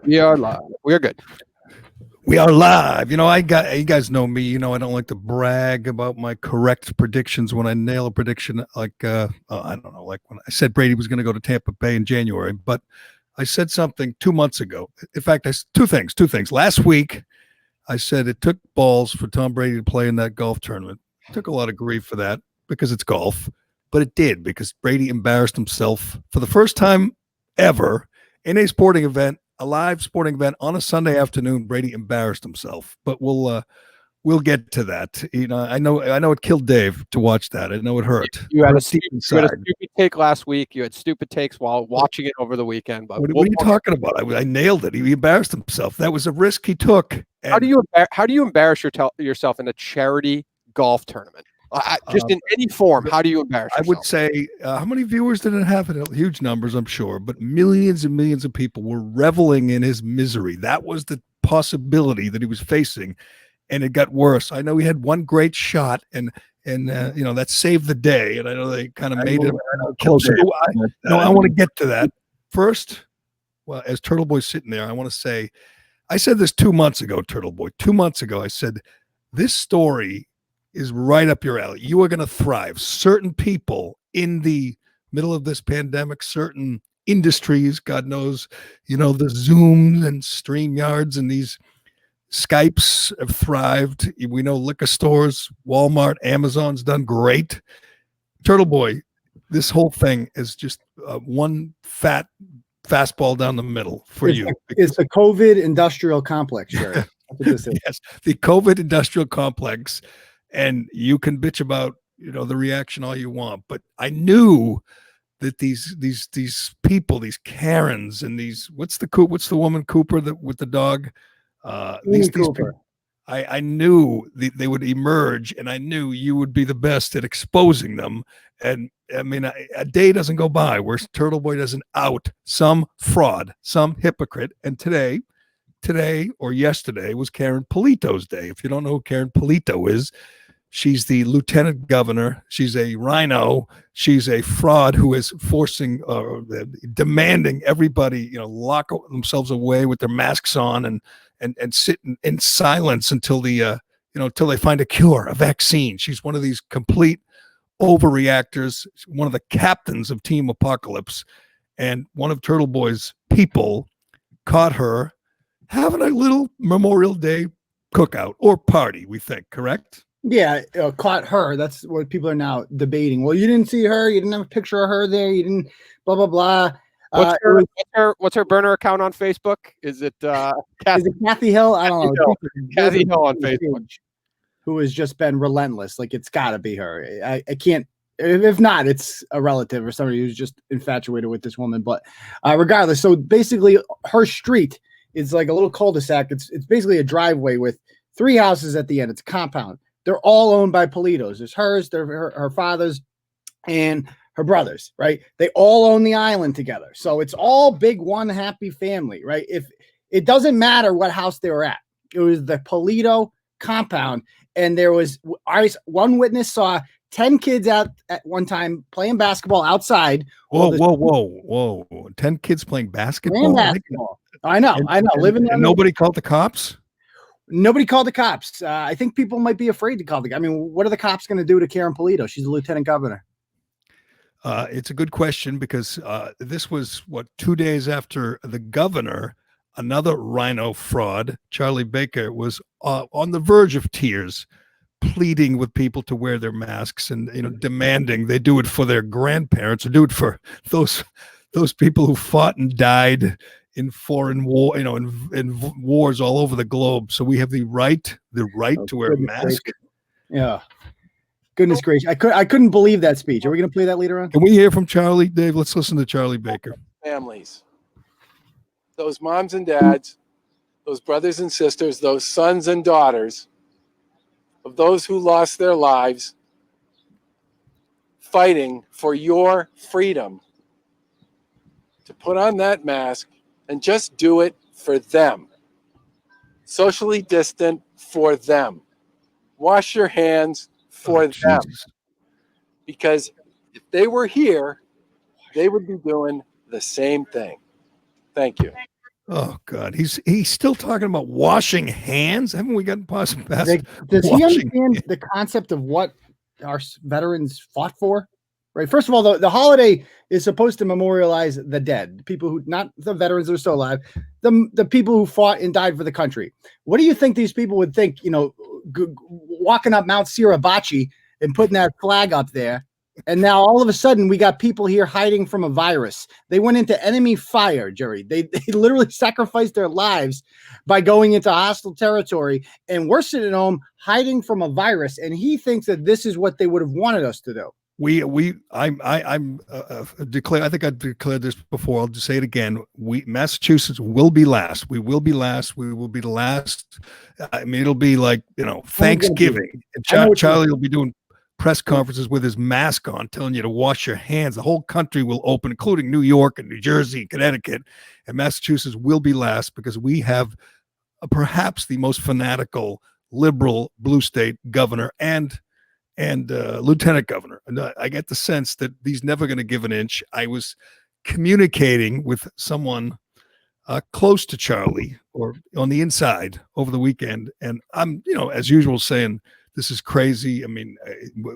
We are live. We are good. We are live. You guys know me. I don't like to brag about my correct predictions when I nail a prediction. Like, I don't know, like when I said Brady was going to go to Tampa Bay in January, but I said something 2 months ago. In fact, two things. Last week, I said it took balls for Tom Brady to play in that golf tournament. Took a lot of grief for that because it's golf, but it did because Brady embarrassed himself for the first time ever in a sporting event, a live sporting event on a Sunday afternoon. Brady embarrassed himself, but we'll get to that. I know it killed Dave to watch that. I know it hurt. You had a stupid take last week. You had stupid takes while watching it over the weekend. But what are you talking about? I nailed it. He embarrassed himself. That was a risk he took. How do you embarrass yourself in a charity golf tournament? Just in any form, how do you embarrass yourself? I would say, how many viewers did it have? Huge numbers, I'm sure, but millions and millions of people were reveling in his misery. That was the possibility that he was facing, and it got worse. I know he had one great shot, and that saved the day, and I know they kind of made him closer. I want to get to that first. Well, as Turtleboy's sitting there, I want to say, I said this 2 months ago, Turtleboy. 2 months ago, I said, this story is right up your alley. You are going to thrive. Certain people in the middle of this pandemic, certain industries, God knows, the Zooms and StreamYards and these Skypes have thrived. We know liquor stores, Walmart, Amazon's done great. Turtleboy, this whole thing is just one fat fastball down the middle for you. It's the COVID industrial complex, Jerry. Yes, the COVID industrial complex. And you can bitch about, the reaction all you want, but I knew that these people, these Karens and these, what's the woman Cooper with the dog? These people, I knew they would emerge, and I knew you would be the best at exposing them. And I mean, a day doesn't go by where Turtleboy doesn't out some fraud, some hypocrite. And today or yesterday was Karyn Polito's day. If you don't know who Karyn Polito is, she's the lieutenant governor. She's a rhino. She's a fraud who is demanding everybody, lock themselves away with their masks on and sit in silence until until they find a cure, a vaccine. She's one of these complete overreactors, one of the captains of Team Apocalypse, and one of Turtleboy's people caught her having a little Memorial Day cookout or party, we think, correct? Yeah, caught her. That's what people are now debating. Well, you didn't see her. You didn't have a picture of her there. You didn't blah, blah, blah. What's her burner account on Facebook? Is it Kathy? Is it Kathy Hill? I don't know. Kathy Hill on Facebook. Who has just been relentless. Like, it's got to be her. I can't. If not, it's a relative or somebody who's just infatuated with this woman. But regardless, so basically her street is like a little cul-de-sac. It's basically a driveway with 3 houses at the end. It's a compound. They're all owned by Politos. There's hers, her father's, and her brothers, right? They all own the island together. So it's all big, one happy family, right? If it doesn't matter what house they were at, it was the Polito compound. And there was one witness saw 10 kids out at one time playing basketball outside. Whoa. 10 kids playing basketball? I know. Living there. Nobody called the cops? Nobody called the cops. I think people might be afraid to call the. I mean, what are the cops going to do to Karyn Polito? She's the lieutenant governor. It's a good question because this was 2 days after the governor, another rhino fraud, Charlie Baker, was on the verge of tears, pleading with people to wear their masks and demanding they do it for their grandparents or do it for those people who fought and died in foreign war, in wars all over the globe. So we have the right to wear a mask. Yeah. Goodness gracious. I couldn't believe that speech. Are we going to play that later on? Can we hear from Charlie? Dave, let's listen to Charlie Baker. Families, those moms and dads, those brothers and sisters, those sons and daughters of those who lost their lives fighting for your freedom to put on that mask and just do it for them. Socially distant for them. Wash your hands for them. Jesus. Because if they were here, they would be doing the same thing. Thank you. Oh God, he's still talking about washing hands. Haven't we gotten past Does he washing understand the concept of what our veterans fought for? Right. First of all, the holiday is supposed to memorialize the dead, people who, not the veterans that are still alive, the people who fought and died for the country. What do you think these people would think? You know, walking up Mount Suribachi and putting that flag up there. And now all of a sudden we got people here hiding from a virus. They went into enemy fire, Jerry. They literally sacrificed their lives by going into hostile territory, and we're sitting at home hiding from a virus. And he thinks that this is what they would have wanted us to do. I'm declare. I think I declared this before. I'll just say it again. Massachusetts will be last. We will be last. We will be the last. I mean, it'll be like, Thanksgiving. And Charlie will be doing press conferences with his mask on, telling you to wash your hands. The whole country will open, including New York and New Jersey and Connecticut. And Massachusetts will be last because we have perhaps the most fanatical liberal blue state governor and lieutenant governor. And I get the sense that he's never going to give an inch. I was communicating with someone close to Charlie or on the inside over the weekend. And I'm, as usual, saying, this is crazy. I mean,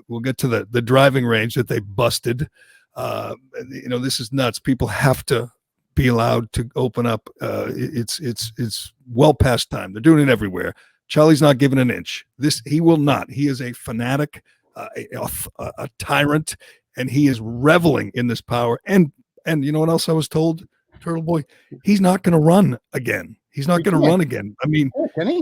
we'll get to the driving range that they busted. This is nuts. People have to be allowed to open up. It's well past time. They're doing it everywhere. Charlie's not giving an inch. He will not. He is a fanatic, a tyrant, and he is reveling in this power. And you know what else I was told, Turtleboy? He's not going to run again. He's not going to run again. I mean,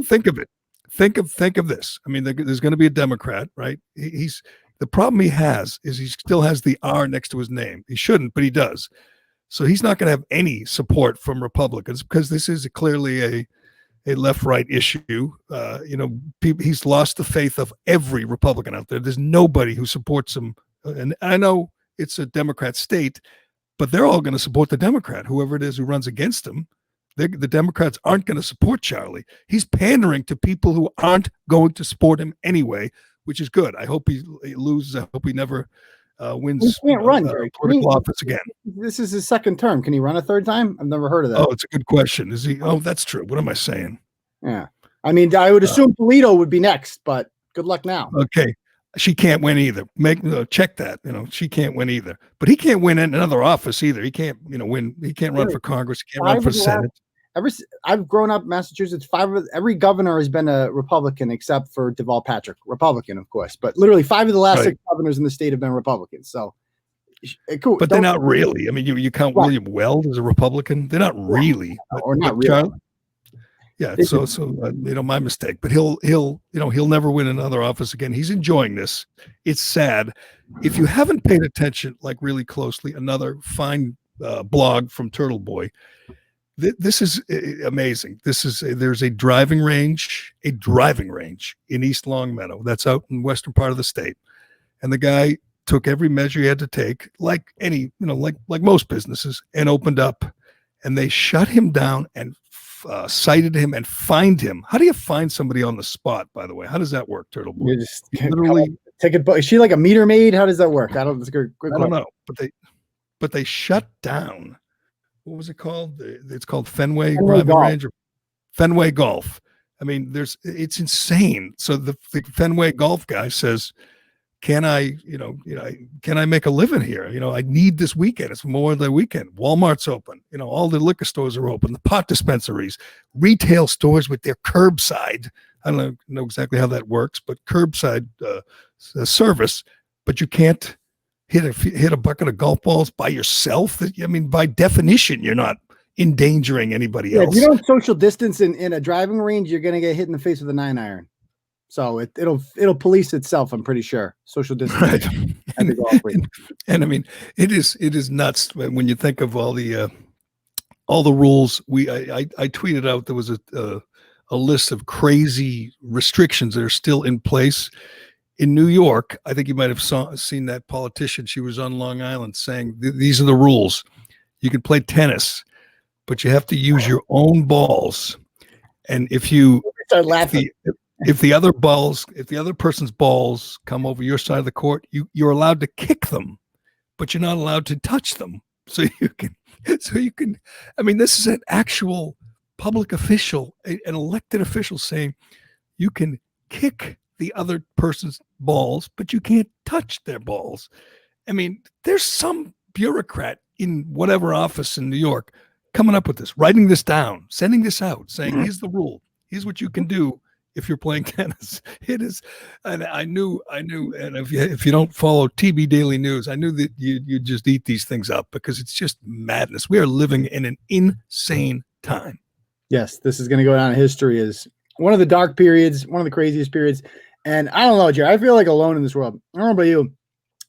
think of it. Think of this. I mean, there's going to be a Democrat, right? The problem he has is he still has the R next to his name. He shouldn't, but he does. So he's not going to have any support from Republicans because this is clearly a left-right issue. He's lost the faith of every Republican out there. There's nobody who supports him. And I know it's a Democrat state, but they're all going to support the Democrat, whoever it is who runs against him. The Democrats aren't going to support Charlie. He's pandering to people who aren't going to support him anyway, which is good. I hope he loses. I hope he never wins political office again. This is his second term. Can he run a third time? I've never heard of that. Oh, it's a good question. Is he? Oh, that's true. What am I saying? Yeah. I mean, I would assume Polito would be next, but good luck now. Okay. She can't win either. Check that. She can't win either. But he can't win in another office either. He can't, win. He can't run for Congress. He can't run for Senate. I've grown up in Massachusetts. Every governor has been a Republican except for Deval Patrick, Republican, of course. But literally 5 of the last 6 governors in the state have been Republicans. So, cool. But they're not really. I mean, you count William Weld as a Republican. They're not really, or not really. Yeah, so my mistake. But he'll never win another office again. He's enjoying this. It's sad. If you haven't paid attention, like really closely, another fine blog from Turtleboy. This is amazing. There's a driving range in East Longmeadow. That's out in western part of the state, and the guy took every measure he had to take, like like most businesses, and opened up, and they shut him down and cited him and fined him. How do you find somebody on the spot, by the way? How does that work, Turtleboy? You just literally take it. Is she like a meter maid? How does that work? I don't know. But they shut down. What was it called? It's called Fenway Driving Range or Fenway Golf. I mean, it's insane. So the Fenway Golf guy says, can I make a living here? I need this weekend. It's Memorial Day weekend. Walmart's open. All the liquor stores are open. The pot dispensaries, retail stores with their curbside. I don't know exactly how that works, but curbside service. But you can't hit a bucket of golf balls by yourself. I mean, by definition, you're not endangering anybody else. If you don't social distance in a driving range, you're going to get hit in the face with a 9-iron. So it'll police itself. I'm pretty sure social distance. Right. And I mean, it is nuts when you think of all the rules. I tweeted out there was a list of crazy restrictions that are still in place. In New York, I think you might have seen that politician. She was on Long Island saying, these are the rules. You can play tennis, but you have to use your own balls. And if you start laughing, if the other person's balls come over your side of the court, you're allowed to kick them, but you're not allowed to touch them. So you can, I mean, this is an actual public official, an elected official saying you can kick the other person's balls, but you can't touch their balls. I mean, there's some bureaucrat in whatever office in New York coming up with this, writing this down, sending this out, saying, here's the rule. Here's what you can do if you're playing tennis. It is, and I knew, and if you don't follow TB Daily News, I knew that you just eat these things up because it's just madness. We are living in an insane time. Yes, this is going to go down in history as one of the dark periods, one of the craziest periods. And I don't know, Jerry, I feel like alone in this world. I don't know about you.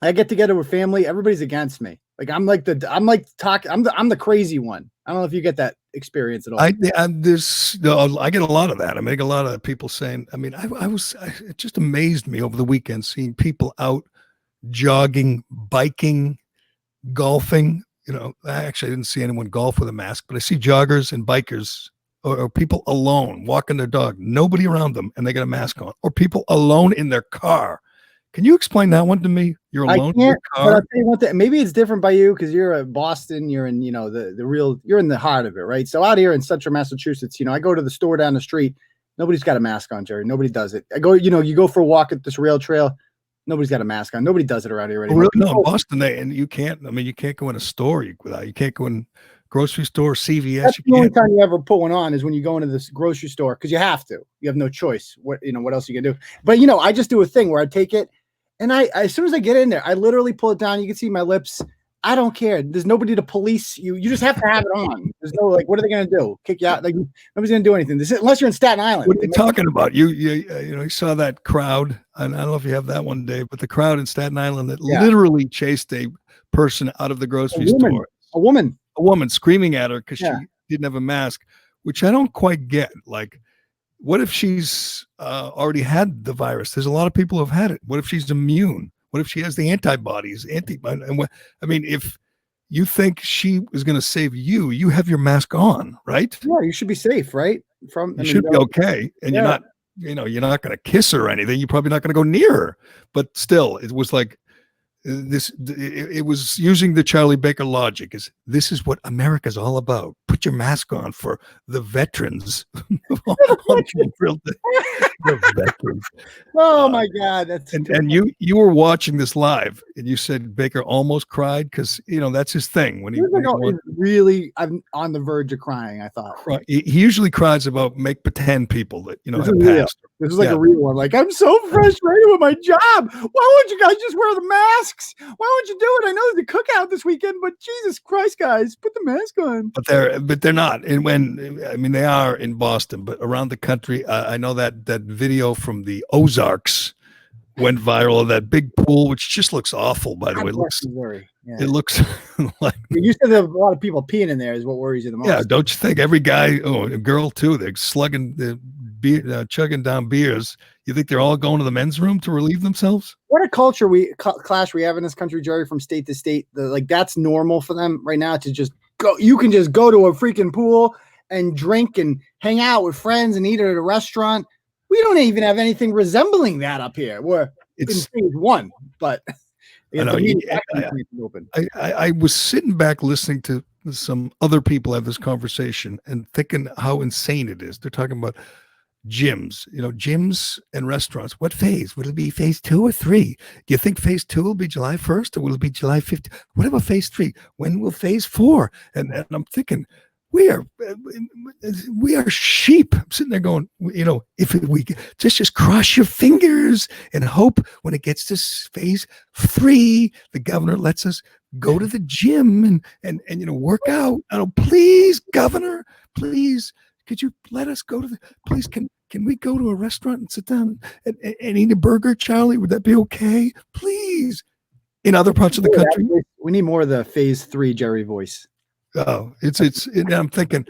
I get together with family, everybody's against me. Like I'm the crazy one. I don't know if you get that experience at all. I get a lot of that. I make a lot of people saying, I mean, it just amazed me over the weekend seeing people out jogging, biking, golfing. You know, I didn't see anyone golf with a mask, but I see joggers and bikers or people alone walking their dog, nobody around them, and they got a mask on, or people alone in their car. Can you explain that one to me? You're alone in your car. But I'll tell you one thing, maybe it's different by you because you're in Boston. You're in, you're in the heart of it, right? So out here in central Massachusetts, I go to the store down the street. Nobody's got a mask on, Jerry. Nobody does it. I go, you go for a walk at this rail trail. Nobody's got a mask on. Nobody does it around here anymore. Really? No, in Boston, you can't. I mean, you can't go in a store without. You can't go in grocery store, CVS. That's the only time you ever put one on is when you go into this grocery store because you have to. You have no choice. What else you can do? But I just do a thing where I take it. And I, as soon as I get in there, I literally pull it down. You can see my lips. I don't care. There's nobody to police you. You just have to have it on. There's no what are they going to do? Kick you out? Like nobody's going to do anything. Unless you're in Staten Island. What are you talking about? You saw that crowd. And I don't know if you have that one, Dave, but the crowd in Staten Island that literally chased a person out of the grocery store. A woman screaming at her because she didn't have a mask, which I don't quite get. Like, what if she's already had the virus? There's a lot of people who have had it. What if she's immune? What if she has the antibodies? If you think she is going to save you, you have your mask on, right? Yeah, you should be safe, right? You should be okay, and you're not. You're not going to kiss her or anything. You're probably not going to go near her. But still, it was like this. It was using the Charlie Baker logic. This is what America's all about. Put your mask on for the veterans. The veterans. Oh my God! And you were watching this live, and you said Baker almost cried because that's his thing. When I'm on the verge of crying. I thought he usually cries about make pretend people that have passed. This is like a real one. Like I'm so frustrated with my job. Why won't you guys just wear the masks? Why won't you do it? I know there's a cookout this weekend, but Jesus Christ, guys, put the mask on. But they're not. And they are in Boston, but around the country, I know that video from the Ozarks went viral of that big pool, which just looks awful, by the way. It looks like you said there are a lot of people peeing in there is what worries you the most. Yeah, don't you think every guy, a girl too, they're slugging the beer, chugging down beers. You think they're all going to the men's room to relieve themselves? What a culture clash we have in this country, Jerry, from state to state. That's normal for them right now to just go. You can just go to a freaking pool and drink and hang out with friends and eat at a restaurant. We don't even have anything resembling that up here. We're in phase one, but I was sitting back listening to some other people have this conversation and thinking how insane it is. They're talking about gyms, gyms and restaurants. What phase? Will it be phase 2 or 3? Do you think phase 2 will be July 1st or will it be July 15th? What about phase 3? When will phase 4? And I'm thinking, we are sheep. I'm sitting there going, if we just cross your fingers and hope when it gets to phase 3, the governor lets us go to the gym and work out. Please, governor, please, could you let us go to please, can we go to a restaurant and sit down and eat a burger, Charlie? Would that be okay? Please. In other parts of the country. We need more of the phase 3 Jerry voice. Oh, I'm thinking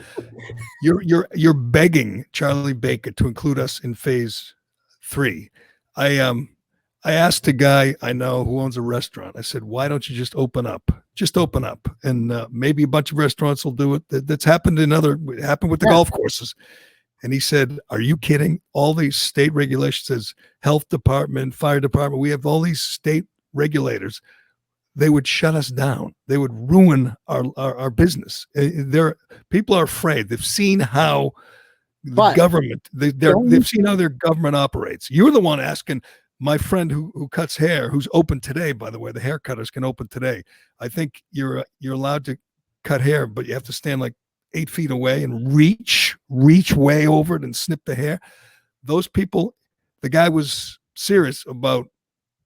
you're begging Charlie Baker to include us in phase 3. I asked a guy I know who owns a restaurant. I said, why don't you just open up? Just open up. And maybe a bunch of restaurants will do it. That's happened with the golf courses. And he said, are you kidding? All these state regulations says health department, fire department. We have all these state regulators. they would shut us down. They would ruin our business. People are afraid. They've seen how the government, they've seen how their government operates. You're the one asking. My friend who cuts hair, who's open today, by the way, the hair cutters can open today. I think you're allowed to cut hair, but you have to stand like 8 feet away and reach way over it and snip the hair. Those people, the guy was serious about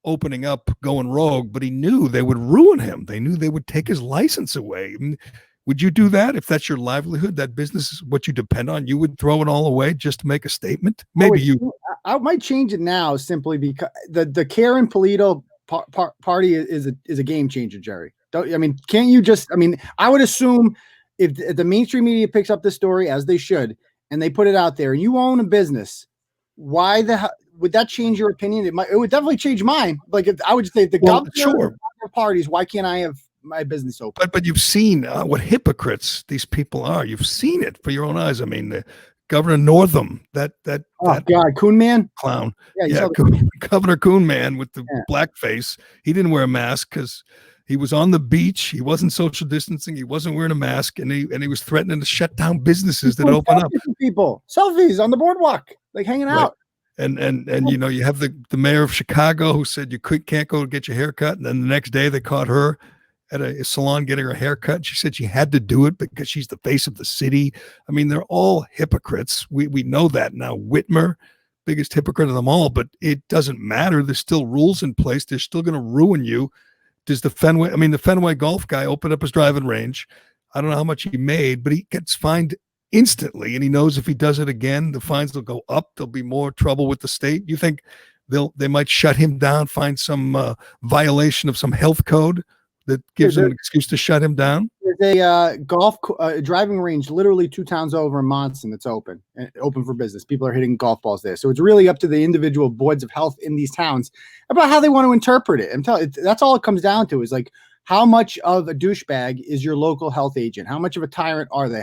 opening up, going rogue, but he knew they would ruin him. They knew they would take his license away. I mean, would you do that if that's your livelihood? That business is what you depend on. You would throw it all away just to make a statement? Maybe I might change it now simply because the Karyn Polito party is a game changer, Jerry. Can't you just? I mean, I would assume if the mainstream media picks up this story as they should, and they put it out there, and you own a business, why would that change your opinion? It would definitely change mine. Like I would say, the government parties, why can't I have my business open? But you've seen what hypocrites these people are. You've seen it for your own eyes. I mean, Governor Northam, that Coon Man clown, Governor Coon Man with the blackface. He didn't wear a mask because he was on the beach. He wasn't social distancing. He wasn't wearing a mask, and he was threatening to shut down businesses that open up. People selfies on the boardwalk, like hanging out. And you have the mayor of Chicago who said you can't go get your hair cut, and then the next day they caught her at a salon getting her hair cut. She said she had to do it because she's the face of the city. I mean, they're all hypocrites. We know that now. Whitmer, biggest hypocrite of them all, but it doesn't matter. There's still rules in place. They're still going to ruin you. Does the Fenway golf guy opened up his driving range. I don't know how much he made, but he gets fined instantly, and he knows if he does it again, the fines will go up. There'll be more trouble with the state. You think they might shut him down, find some violation of some health code that gives them an excuse to shut him down? There's a golf driving range literally 2 towns over in Monson that's open for business. People are hitting golf balls there. So it's really up to the individual boards of health in these towns about how they want to interpret it. That's all it comes down to, is like, how much of a douchebag is your local health agent? How much of a tyrant are they?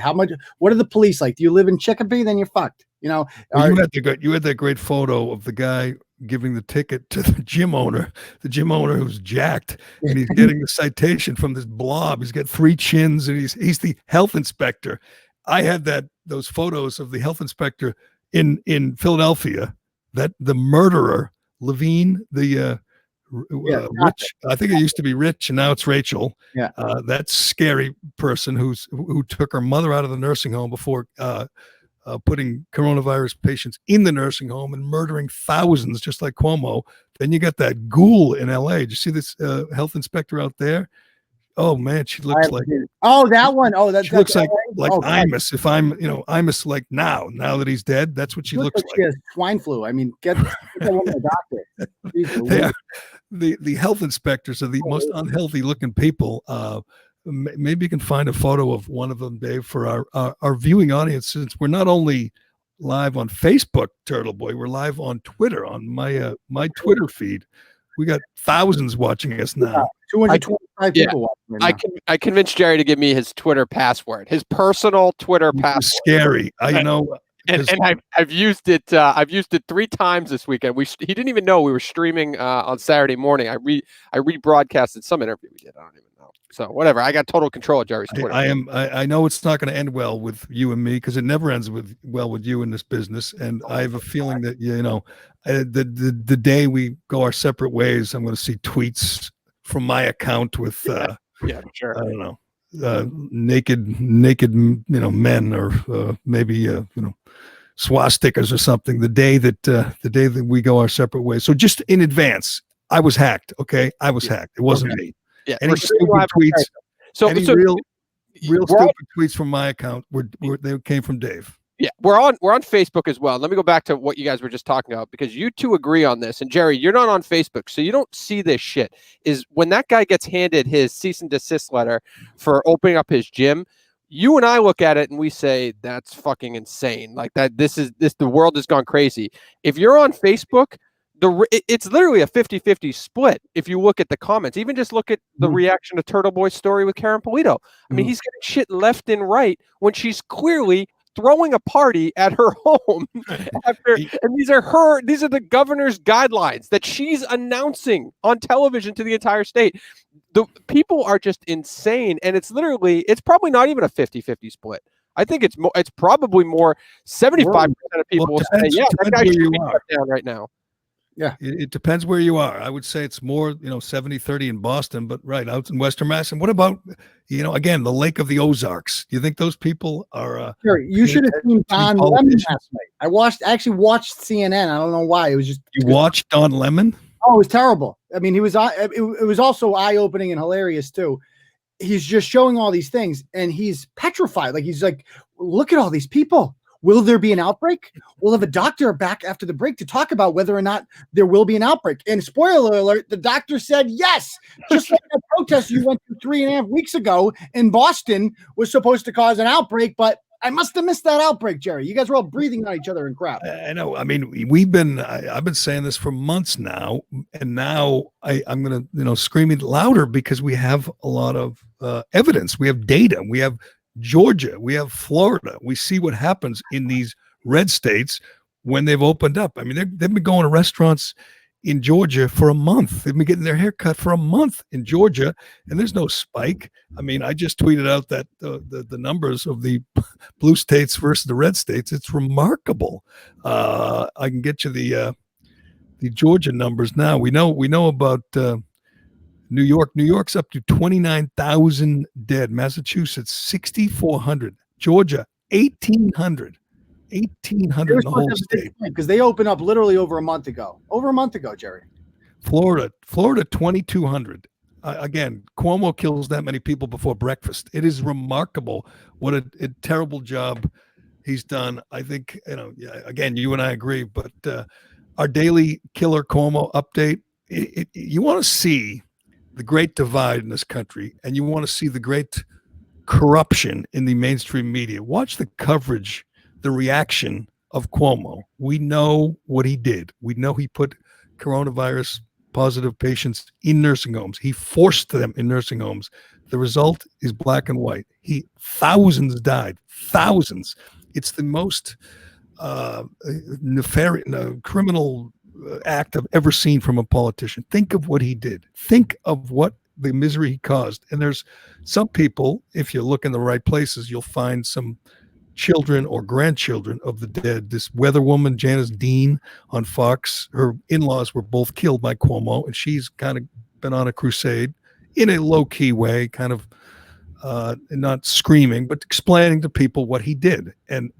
What are the police like? Do you live in Chicopee? Then you're fucked. You know, you had that great photo of the guy giving the ticket to the gym owner who's jacked, and he's getting the citation from this blob. He's got 3 chins, and he's the health inspector. I had those photos of the health inspector in Philadelphia, that the murderer, Levine, Rich, I think it used to be Rich and now it's Rachel. Yeah. That scary person who took her mother out of the nursing home before putting coronavirus patients in the nursing home and murdering thousands, just like Cuomo. Then you got that ghoul in LA. Did you see this health inspector out there? Oh man, she looks like that one. Oh, she looks like Imus. If I'm, Imus, like now that he's dead, that's what she looks like. She has swine flu. I mean, get that woman a doctor. The health inspectors are the most unhealthy looking people. Maybe you can find a photo of one of them, Dave, for our viewing audience, since we're not only live on Facebook, Turtleboy, we're live on Twitter, on my Twitter feed. We got thousands watching us now. 225 people watching right now. I convinced Jerry to give me his Twitter password, his personal Twitter password. Scary. And I've used it. I've used it 3 times this weekend. He didn't even know we were streaming on Saturday morning. I rebroadcasted some interview we did. I don't even know. So whatever. I got total control of Jerry's Twitter. I know it's not going to end well with you and me, because it never ends well with you in this business. And I have a feeling that the day we go our separate ways, I'm going to see tweets from my account with sure. I don't know, naked men, or maybe swastikas or something. The day that we go our separate ways. So just in advance, I was hacked. Okay, I was hacked. It wasn't me. Yeah, any stupid tweets. Any real stupid tweets from my account they came from Dave. Yeah, we're on Facebook as well. Let me go back to what you guys were just talking about, because you two agree on this. And Jerry, you're not on Facebook, so you don't see this shit. Is when that guy gets handed his cease and desist letter for opening up his gym, you and I look at it and we say, that's fucking insane. Like that, the world has gone crazy. If you're on Facebook, it's literally a 50-50 split. If you look at the comments, even just look at the reaction to Turtleboy's story with Karyn Polito. I mean, he's getting shit left and right when she's clearly throwing a party at her home and these are the governor's guidelines that she's announcing on television to the entire state. the people are just insane, and it's probably not even a 50-50 split. I think it's probably more 75% of people will say, yeah, that guy should be shut down right now. Yeah, it depends where you are. I would say it's more, 70-30 in Boston, but right out in Western Mass. And what about, again, the Lake of the Ozarks? Do you think those people are? Sure, you should have seen Don Lemon last night. I actually watched CNN. I don't know why. It was just you watched Don Lemon. Oh, it was terrible. I mean, he was. It was also eye-opening and hilarious too. He's just showing all these things, and he's petrified. Like he's like, look at all these people. Will there be an outbreak? We'll have a doctor back after the break to talk about whether or not there will be an outbreak. And spoiler alert, the doctor said yes. Just like that protest you went to 3.5 weeks ago in Boston was supposed to cause an outbreak, but I must have missed that outbreak, Jerry. You guys were all breathing on each other in crowd. I know. I mean, I've been saying this for months now, and now I'm going to, scream it louder because we have a lot of evidence. We have data. We have Georgia, we have Florida. We see what happens in these red states when they've opened up. I mean, they've been going to restaurants in Georgia for a month. They've been getting their hair cut for a month in Georgia, and there's no spike. I mean, I just tweeted out that the numbers of the blue states versus the red states, it's remarkable. I can get you the Georgia numbers now. We know about New York. New York's up to 29,000 dead. Massachusetts, 6,400. Georgia, 1,800. 1,800 in the whole state. Because they opened up literally over a month ago. Jerry. Florida, 2,200. Again, Cuomo kills that many people before breakfast. It is remarkable what a terrible job he's done. I think, again, you and I agree, but our daily killer Cuomo update, you want to see the great divide in this country, and you want to see the great corruption in the mainstream media. Watch the coverage, the reaction of Cuomo. We know what he did. We know he put coronavirus positive patients in nursing homes. He forced them in nursing homes. The result is black and white. Thousands died. Thousands. It's the most nefarious, criminal act I've ever seen from a politician. Think of what he did. Think of what the misery he caused. And there's some people, if you look in the right places, you'll find some children or grandchildren of the dead. This weather woman, Janice Dean on Fox, her in-laws were both killed by Cuomo, and she's kind of been on a crusade in a low-key way, kind of not screaming, but explaining to people what he did. And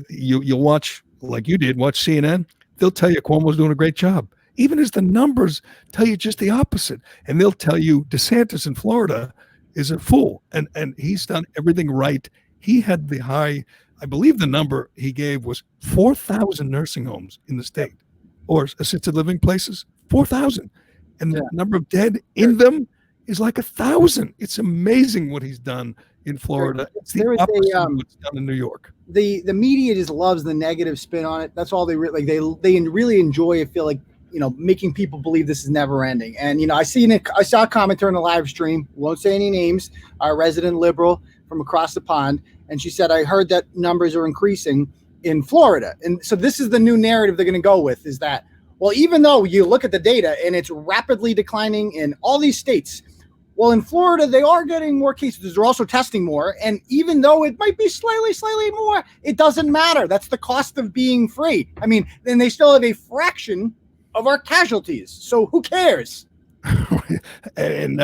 you'll watch, like you did, watch CNN. They'll tell you Cuomo's doing a great job, even as the numbers tell you just the opposite. And they'll tell you DeSantis in Florida is a fool, and he's done everything right. He had the high, I believe the number he gave was 4,000 nursing homes in the state, or assisted living places, 4,000. And the number of dead in them is like 1,000. It's amazing what he's done in Florida. It's the opposite of what's done in New York. The media just loves the negative spin on it. That's all they really like. They really enjoy it. Feel like making people believe this is never ending. And I saw a commenter in the live stream. Won't say any names. Our resident liberal from across the pond, and she said, "I heard that numbers are increasing in Florida." And so this is the new narrative they're going to go with: is that, well, even though you look at the data and it's rapidly declining in all these states, well, in Florida, they are getting more cases. They're also testing more. And even though it might be slightly more, it doesn't matter. That's the cost of being free. I mean, then they still have a fraction of our casualties. So who cares? And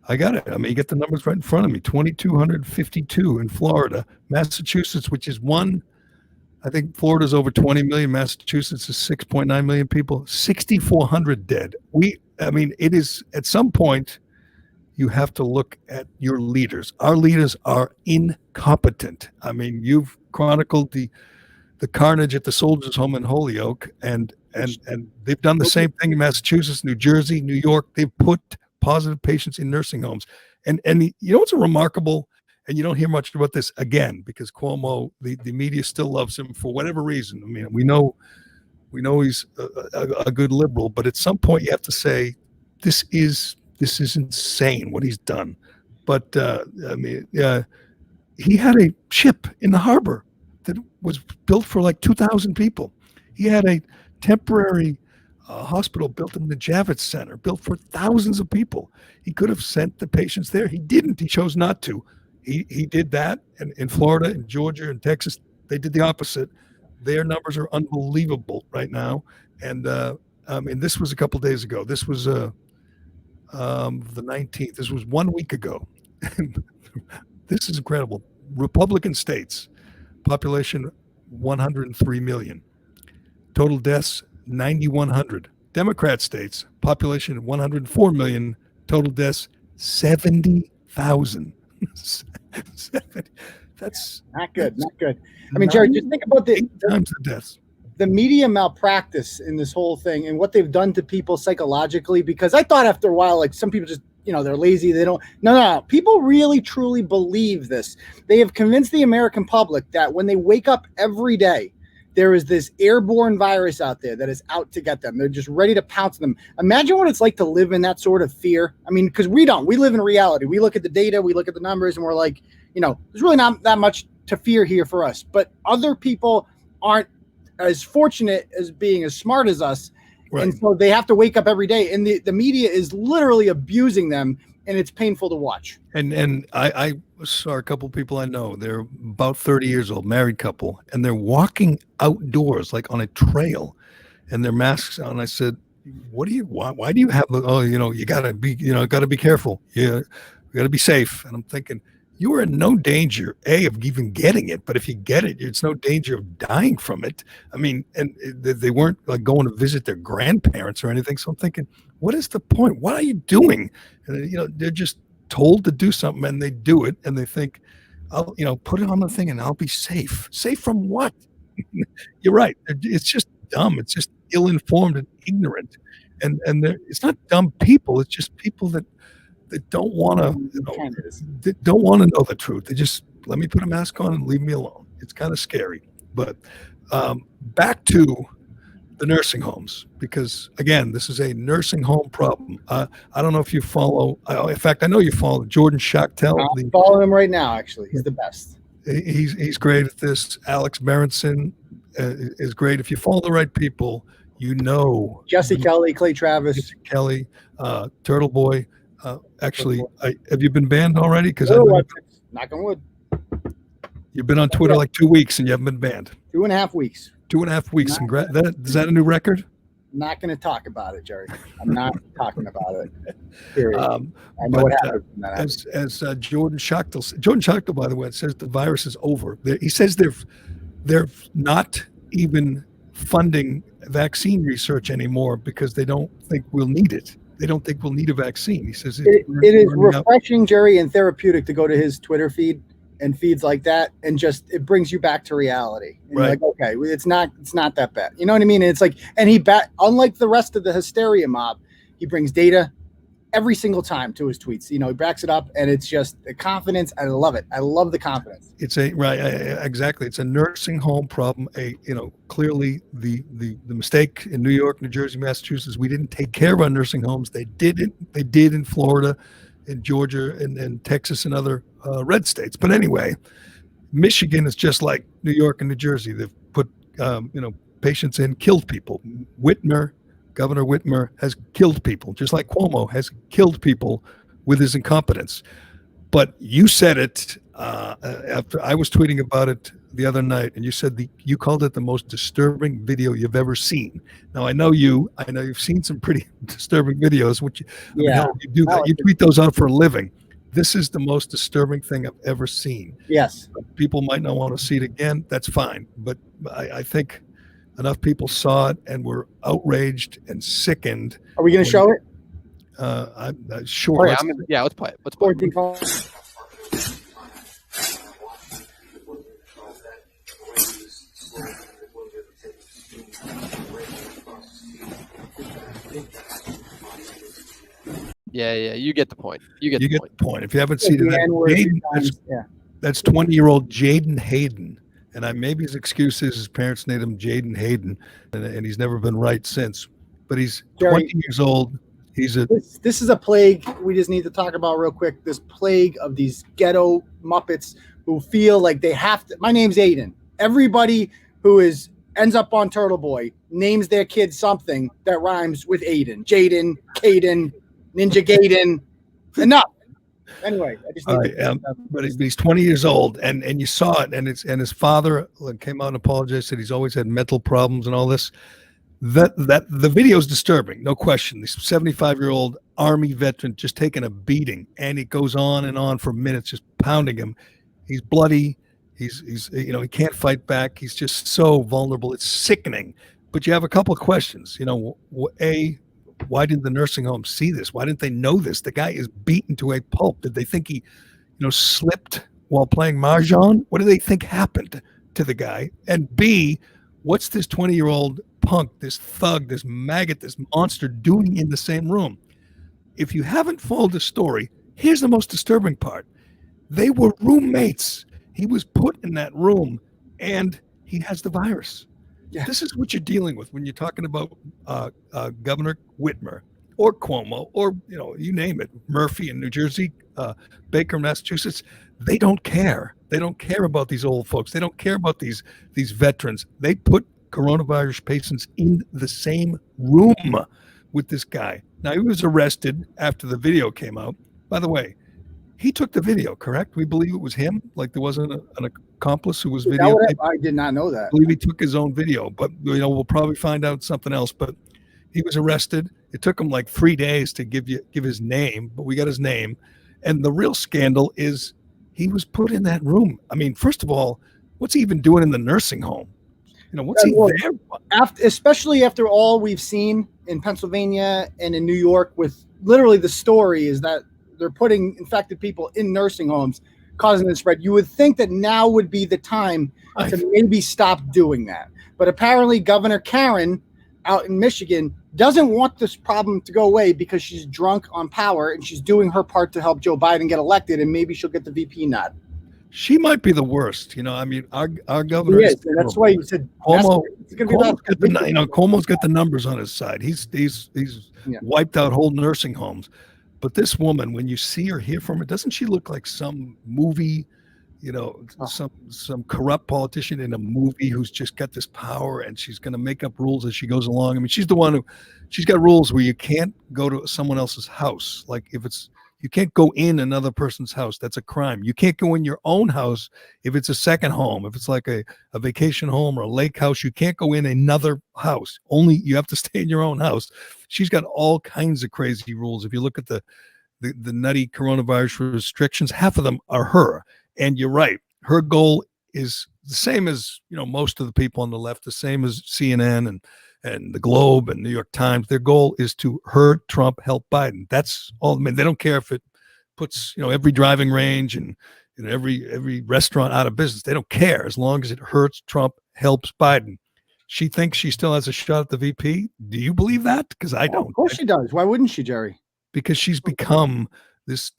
I got it. I mean, you get the numbers right in front of me. 2,252 in Florida. Massachusetts, which is I think Florida's over 20 million. Massachusetts is 6.9 million people. 6,400 dead. It is at some point, you have to look at your leaders. Our leaders are incompetent. I mean, you've chronicled the carnage at the Soldiers' Home in Holyoke, and they've done the same thing in Massachusetts, New Jersey, New York. They've put positive patients in nursing homes. And what's remarkable, and you don't hear much about this again, because Cuomo, the media still loves him for whatever reason. I mean, we know he's a good liberal, but at some point you have to say, this is insane what he's done. But he had a ship in the harbor that was built for like 2,000 people. He had a temporary a hospital built in the Javits Center, built for thousands of people. He could have sent the patients there. He didn't. He chose not to. He did that, and in Florida, in Georgia, and Texas, they did the opposite. Their numbers are unbelievable right now, and this was a couple days ago. This was the 19th. This was 1 week ago. This is incredible. Republican states, population 103 million, total deaths 9,100. Democrat states, population 104 million, total deaths 70,000. 70. That's not good. I mean, Jerry, just think about the times the deaths. The media malpractice in this whole thing and what they've done to people psychologically, because I thought after a while, like some people just, they're lazy. They don't, no. People really, truly believe this. They have convinced the American public that when they wake up every day, there is this airborne virus out there that is out to get them. They're just ready to pounce them. Imagine what it's like to live in that sort of fear. I mean, because we live in reality. We look at the data, we look at the numbers, and we're like, there's really not that much to fear here for us. But other people aren't as fortunate as being as smart as us. Right. And so they have to wake up every day. And the media is literally abusing them, and it's painful to watch. And I saw a couple people I know. They're about 30 years old, married couple, and they're walking outdoors like on a trail, and their masks on. I said, "Why do you have? Oh, you gotta be careful. You gotta be safe." And I'm thinking, you are in no danger, of even getting it, but if you get it, it's no danger of dying from it. I mean, and they weren't like going to visit their grandparents or anything. So I'm thinking, what is the point? What are you doing? And, they're just told to do something and they do it, and they think, I'll, put it on the thing and I'll be safe. Safe from what? You're right. It's just dumb. It's just ill-informed and ignorant. And it's not dumb people. It's just people that don't want to don't want to know the truth. They just let me put a mask on and leave me alone. It's kind of scary. But back to the nursing homes, because again, this is a nursing home problem. I don't know if you follow. In fact, I know you follow Jordan Schachtel. I'm following him right now. Actually, he's the best. He's great at this. Alex Berenson is great. If you follow the right people, Jesse Kelly, Clay Travis, Kelly, Turtleboy. Actually, have you been banned already? Because knock on wood. You've been on Twitter like 2 weeks and you haven't been banned. 2.5 weeks. 2.5 weeks. Is that a new record? Not going to talk about it, Jerry. I'm not talking about it. Period. I know what happened. As Jordan Schachtel, by the way, says the virus is over. He says they're not even funding vaccine research anymore because they don't think we'll need it. They don't think we'll need a vaccine. He says it is refreshing, Jerry, and therapeutic to go to his Twitter feed and feeds like that, and just it brings you back to reality. And right. You're like, okay, it's not that bad. You know what I mean? And it's like, and unlike the rest of the hysteria mob, he brings data every single time to his tweets. He backs it up, and it's just the confidence. I love it. I love the confidence. It's exactly. It's a nursing home problem. Clearly the mistake in New York, New Jersey, Massachusetts, we didn't take care of our nursing homes. They did in Florida, in Georgia, and Texas and other red states. But anyway, Michigan is just like New York and New Jersey. They've put patients in, killed people. Governor Whitmer has killed people, just like Cuomo has killed people with his incompetence. But you said it after I was tweeting about it the other night, and you said you called it the most disturbing video you've ever seen. Now I know you've seen some pretty disturbing videos. You tweet those out for a living. This is the most disturbing thing I've ever seen. Yes, people might not want to see it again. That's fine, but I think enough people saw it and were outraged and sickened. Are we going to show it? I'm sure. Let's play it. Let's play it. Yeah, you get the point. You get the point. If you haven't seen it, that's 20-year-old Jaden Hayden. And maybe his excuse is his parents named him Jaden Hayden, and he's never been right since. But he's 20 years old. This is a plague we just need to talk about real quick. This plague of these ghetto Muppets who feel like they have to. My name's Aiden. Everybody who is ends up on Turtleboy, names their kid something that rhymes with Aiden, Jaden, Caden, Ninja Gaiden. Enough. Anyway, I just need but he's 20 years old, and you saw it, and his father came out and apologized, said he's always had mental problems and all this. That the video is disturbing, no question. This 75-year-old Army veteran just taking a beating, and it goes on and on for minutes, just pounding him. He's bloody. He's he can't fight back. He's just so vulnerable. It's sickening. But you have a couple of questions. Why didn't the nursing home see this? Why didn't they know this? The guy is beaten to a pulp. Did they think he, slipped while playing mahjong? What do they think happened to the guy? And B, what's this 20-year-old punk, this thug, this maggot, this monster doing in the same room? If you haven't followed the story, here's the most disturbing part. They were roommates. He was put in that room, and he has the virus. Yeah. This is what you're dealing with when you're talking about Governor Whitmer or Cuomo or, you name it, Murphy in New Jersey, Baker, Massachusetts. They don't care. They don't care about these old folks. They don't care about these veterans. They put coronavirus patients in the same room with this guy. Now, he was arrested after the video came out. By the way, he took the video, correct? We believe it was him? Like there wasn't an accomplice who was videotaping? I did not know that. I believe he took his own video, but we'll probably find out something else. But he was arrested. It took him like 3 days to give his name, but we got his name. And the real scandal is he was put in that room. I mean, first of all, what's he even doing in the nursing home? What's he there? Especially after all we've seen in Pennsylvania and in New York, with literally the story is that they're putting infected people in nursing homes, causing the spread. You would think that now would be the time to maybe stop doing that. But apparently Governor Karyn out in Michigan doesn't want this problem to go away because she's drunk on power and she's doing her part to help Joe Biden get elected, and maybe she'll get the VP nod. She might be the worst. Our governor is, and that's why you said Cuomo's got the numbers on his side. He's wiped out whole nursing homes. But this woman, when you see her, hear from her, doesn't she look like some movie, some corrupt politician in a movie who's just got this power and she's going to make up rules as she goes along? I mean, she's the one she's got rules where you can't go to someone else's house. Like you can't go in another person's house. That's a crime. You can't go in your own house if it's a second home. If it's like a vacation home or a lake house, you can't go in another house. Only you have to stay in your own house. She's got all kinds of crazy rules. If you look at the nutty coronavirus restrictions, half of them are her. And you're right. Her goal is the same as, most of the people on the left, the same as CNN and the Globe and New York Times. Their goal is to hurt Trump, help Biden. That's all. I mean, they don't care if it puts, every driving range and every restaurant out of business. They don't care as long as it hurts Trump, helps Biden. She thinks she still has a shot at the VP. Do you believe that? Because I don't. Of course she does. Why wouldn't she, Jerry? Because she's become this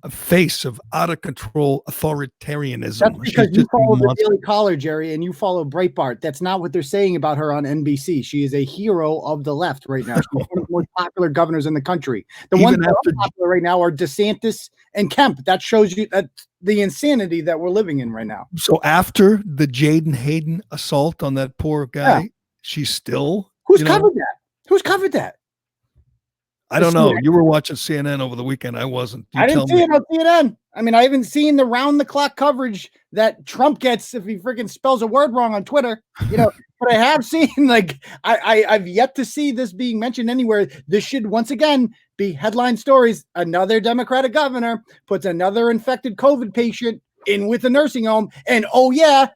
face of out of control authoritarianism. That's because you follow the Daily Caller, Jerry, and you follow Breitbart. That's not what they're saying about her on NBC. She is a hero of the left right now. She's one of the most popular governors in the country. The ones that are popular right now are DeSantis and Kemp. That shows you that the insanity that we're living in right now. So after the Jaden Hayden assault on that poor guy, she's still Who's covered that? Who's covered that? I don't know. You were watching CNN over the weekend. I wasn't. I didn't see it on CNN. I mean, I haven't seen the round-the-clock coverage that Trump gets if he freaking spells a word wrong on Twitter. But I have seen, I've yet to see this being mentioned anywhere. This should once again be headline stories. Another Democratic governor puts another infected COVID patient in with a nursing home, and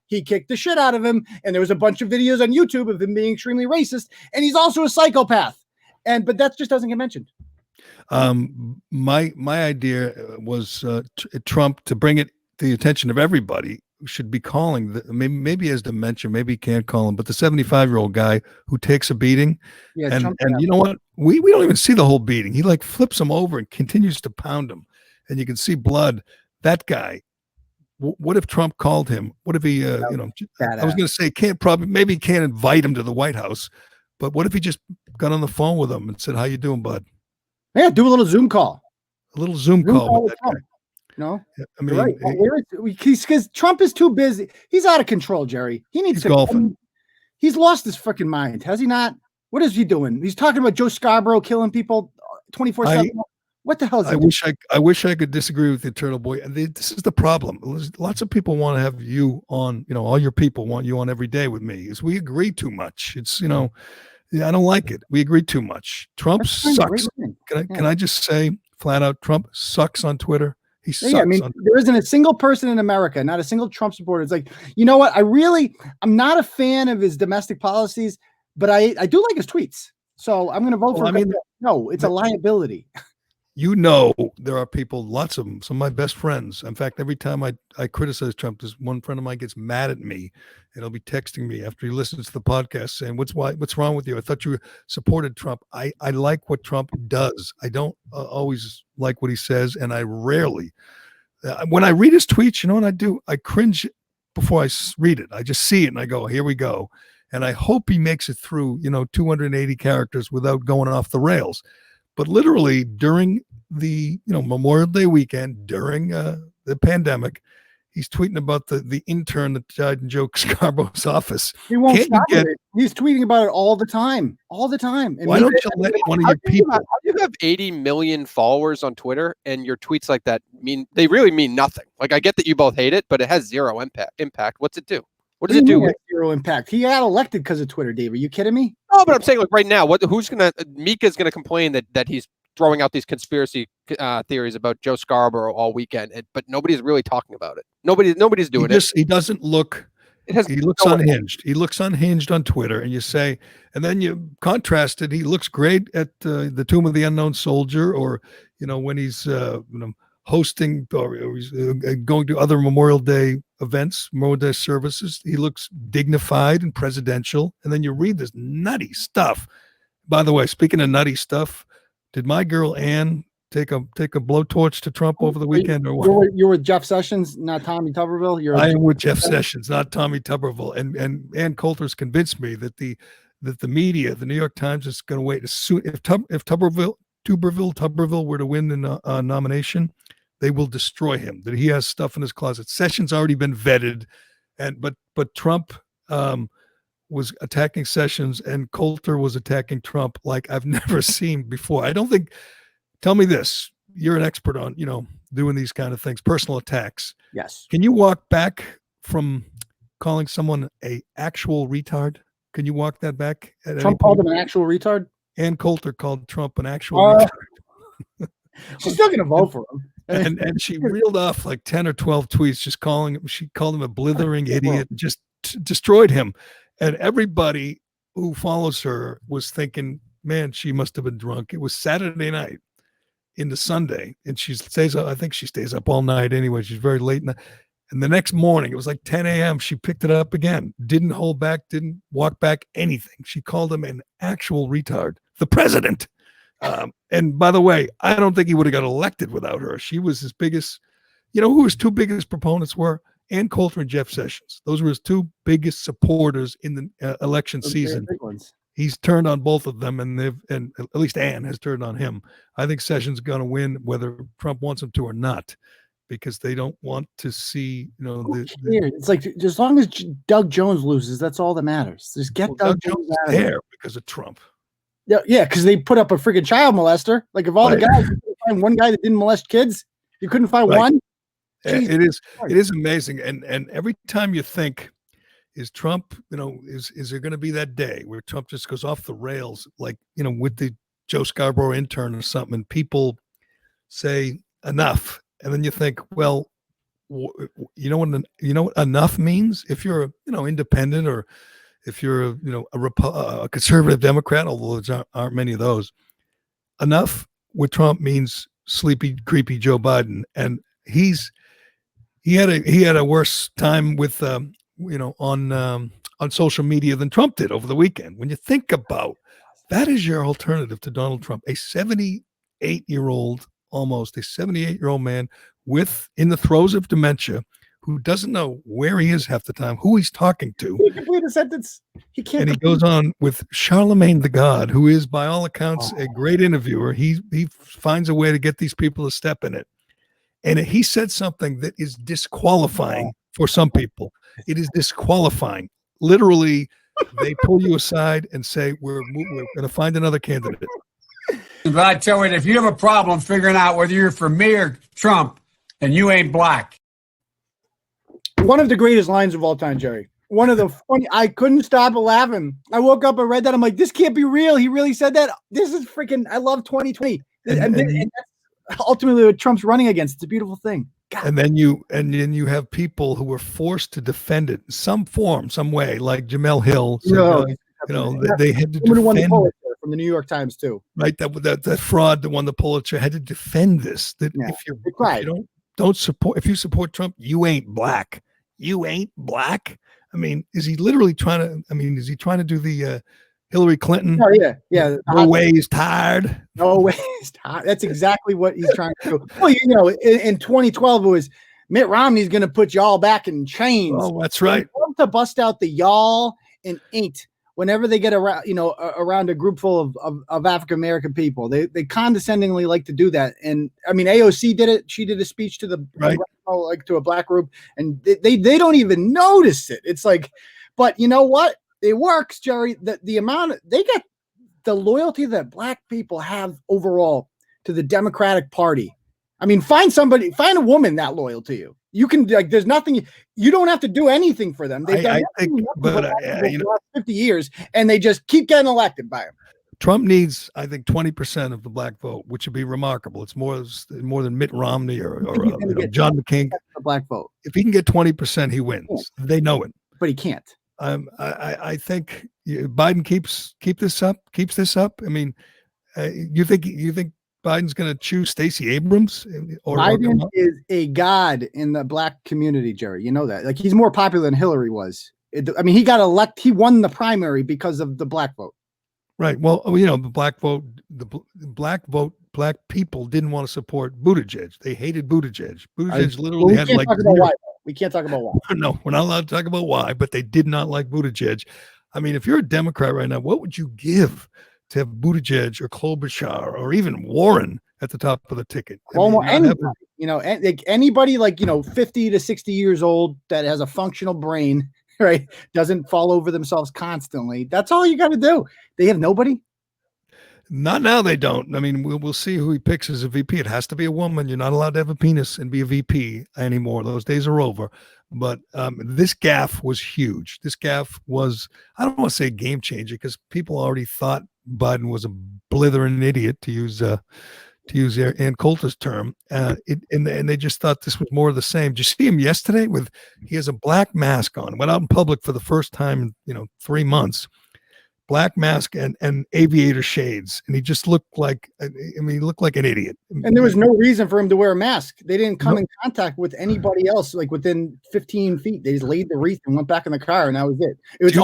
he kicked the shit out of him. And there was a bunch of videos on YouTube of him being extremely racist, and he's also a psychopath. But that just doesn't get mentioned. My idea was Trump, to bring it to the attention of everybody, should be calling maybe he has dementia, maybe he can't call him, but the 75-year-old guy who takes a beating. And you know what? We don't even see the whole beating. He flips him over and continues to pound him, and you can see blood. That guy. What if Trump called him? What if he? I was going to say maybe he can't invite him to the White House. But what if he just got on the phone with him and said, "How you doing, bud?" Yeah, do a little Zoom call. A little Zoom call with that guy. No, I mean, right. Because Trump is too busy. He's out of control, Jerry. He needs to golfing. He's lost his freaking mind, has he not? What is he doing? He's talking about Joe Scarborough killing people 24/7. What the hell is he I wish I could disagree with you, Turtleboy. And this is the problem. Lots of people want to have you on, all your people want you on every day with me. Is we agree too much. It's, I don't like it. We agree too much. Trump sucks. Can I just say flat out, Trump sucks on Twitter. He sucks. Yeah, I mean, there isn't a single person in America, not a single Trump supporter. It's like, you know what? I'm not a fan of his domestic policies, but I do like his tweets. So I'm going to vote for him. No, it's a liability. There are people, lots of them, some of my best friends. In fact, every time I criticize Trump, this one friend of mine gets mad at me, and he'll be texting me after he listens to the podcast saying, what's wrong with you? I thought you supported Trump. I like what Trump does. I don't always like what he says, and I rarely, when I read his tweets, you know what I do? I cringe before I read it. I just see it, and I go, here we go. And I hope he makes it through, 280 characters without going off the rails. But literally during the Memorial Day weekend, during the pandemic, he's tweeting about the intern that died in Joe Scarborough's office. He won't stop it. He's tweeting about it all the time. And why don't you let one of your people? How do you have 80 million followers on Twitter and your tweets like that they really mean nothing? Like, I get that you both hate it, but it has zero impact. What's it do? What does it do? Zero impact. He got elected because of Twitter, Dave. Are you kidding me? No, but I'm saying, like, right now, Mika's gonna complain that he's throwing out these conspiracy theories about Joe Scarborough all weekend, but nobody's really talking about it. Nobody's doing it. He doesn't look. He looks unhinged. He looks unhinged on Twitter, and you say, and then you contrast it. He looks great at the Tomb of the Unknown Soldier, or when he's hosting or he's going to other Memorial Day events, Memorial Day services. He looks dignified and presidential. And then you read this nutty stuff. By the way, speaking of nutty stuff, did my girl Ann take a blowtorch to Trump over the weekend, or what? You're with Jeff Sessions, not Tommy Tuberville. I am with Jeff Sessions, not Tommy Tuberville. And Ann Coulter's convinced me that the media, the New York Times, is going to wait as soon if Tuberville were to win the nomination, they will destroy him. That he has stuff in his closet. Sessions already been vetted, but Trump was attacking Sessions, and Coulter was attacking Trump like I've never seen before. I don't think. Tell me this: you're an expert on doing these kind of things, personal attacks. Yes. Can you walk back from calling someone a actual retard? Can you walk that back? Trump called him an actual retard. Ann Coulter called Trump an actual retard. She's still going to vote for him. And she reeled off like 10 or 12 tweets, just she called him a blithering idiot, just destroyed him. And everybody who follows her was thinking, man, she must have been drunk. It was Saturday night into Sunday, and I think she stays up all night anyway. She's very late. And the next morning, it was like 10 a.m. She picked it up again, didn't hold back, didn't walk back anything. She called him an actual retard, the president. And by the way, I don't think he would have got elected without her. She was his biggest, who his two biggest proponents were? Ann Coulter and Jeff Sessions. Those were his two biggest supporters in the election season. He's turned on both of them, and at least Ann has turned on him. I think Sessions is going to win whether Trump wants him to or not, because they don't want to see, it's like, as long as Doug Jones loses, that's all that matters. Just get Doug Jones out of there because of Trump. Yeah, because they put up a freaking child molester. Like, if all the guys, you couldn't find one guy that didn't molest kids, you couldn't find one. It is amazing, and every time you think, is Trump, is there going to be that day where Trump just goes off the rails, like with the Joe Scarborough intern or something, and people say enough, and then you think, well, you know what enough means? If you're independent, or if you're a conservative Democrat, although there aren't many of those, enough with Trump means sleepy, creepy Joe Biden, and he had a worse time with on social media than Trump did over the weekend. When you think about that, is your alternative to Donald Trump, a 78-year-old man in the throes of dementia, who doesn't know where he is half the time, who he's talking to. He can complete a sentence. He can't. And he goes on with Charlemagne the God, who is, by all accounts, a great interviewer. He finds a way to get these people to step in it. And he said something that is disqualifying for some people. It is disqualifying. Literally, they pull you aside and say, we're going to find another candidate. But I tell you, if you have a problem figuring out whether you're for me or Trump, and you ain't black. One of the greatest lines of all time, Jerry. One of the funny, I couldn't stop laughing. I woke up and read that. I'm like, this can't be real. He really said that. This is freaking, I love 2020. And that's ultimately what Trump's running against. It's a beautiful thing. God. And then you have people who were forced to defend it in some form, some way, like Jamel Hill. They had to defend from the New York Times too. Right, that fraud that won the Pulitzer had to defend this. That if you don't support, if you support Trump, you ain't black. You ain't black. I mean, is he literally trying to? I mean, is he trying to do the Hillary Clinton? Oh yeah. No way he's tired. No way he's tired. That's exactly what he's trying to do. Well, in 2012 it was Mitt Romney's going to put y'all back in chains. Oh, that's right. They love to bust out the y'all and ain't whenever they get around, around a group full of African American people. They condescendingly like to do that. And I mean, AOC did it. She did a speech to to a black group, and they don't even notice it. It's like, but you know what? It works, Jerry. The amount they get, the loyalty that black people have overall to the Democratic Party. I mean, find a woman that loyal to you. You can, there's nothing, you don't have to do anything for them. They've done nothing for the last 50 years, and they just keep getting elected by them. Trump needs, I think, 20% of the black vote, which would be remarkable. It's more than Mitt Romney or John McCain. The black vote. If he can get 20%, he wins. They know it, but he can't. I think Biden keeps this up. I mean, you think Biden's going to choose Stacey Abrams? Biden is a god in the black community, Jerry. You know that. Like, he's more popular than Hillary was. He got elected. He won the primary because of the black vote. Right. Well, the black vote, black people didn't want to support Buttigieg. They hated Buttigieg. Buttigieg literally had like. We can't talk about why. No, we're not allowed to talk about why, but they did not like Buttigieg. I mean, if you're a Democrat right now, what would you give to have Buttigieg or Klobuchar or even Warren at the top of the ticket? Anybody like 50 to 60 years old that has a functional brain, right? Doesn't fall over themselves constantly. That's all you got to do. They have nobody. Not now, they don't. I mean, we'll see who he picks as a VP. It has to be a woman. You're not allowed to have a penis and be a VP anymore. Those days are over. But this gaffe was huge. This gaffe was, I don't want to say game changer, because people already thought Biden was a blithering idiot, to use Ann Coulter's term. And they just thought this was more of the same. Did you see him yesterday? He has a black mask on. Went out in public for the first time in 3 months. Black mask and aviator shades, and he just looked like he looked like an idiot. And there was no reason for him to wear a mask. They didn't come in contact with anybody else, like within 15 feet. They just laid the wreath and went back in the car, and that was it. It was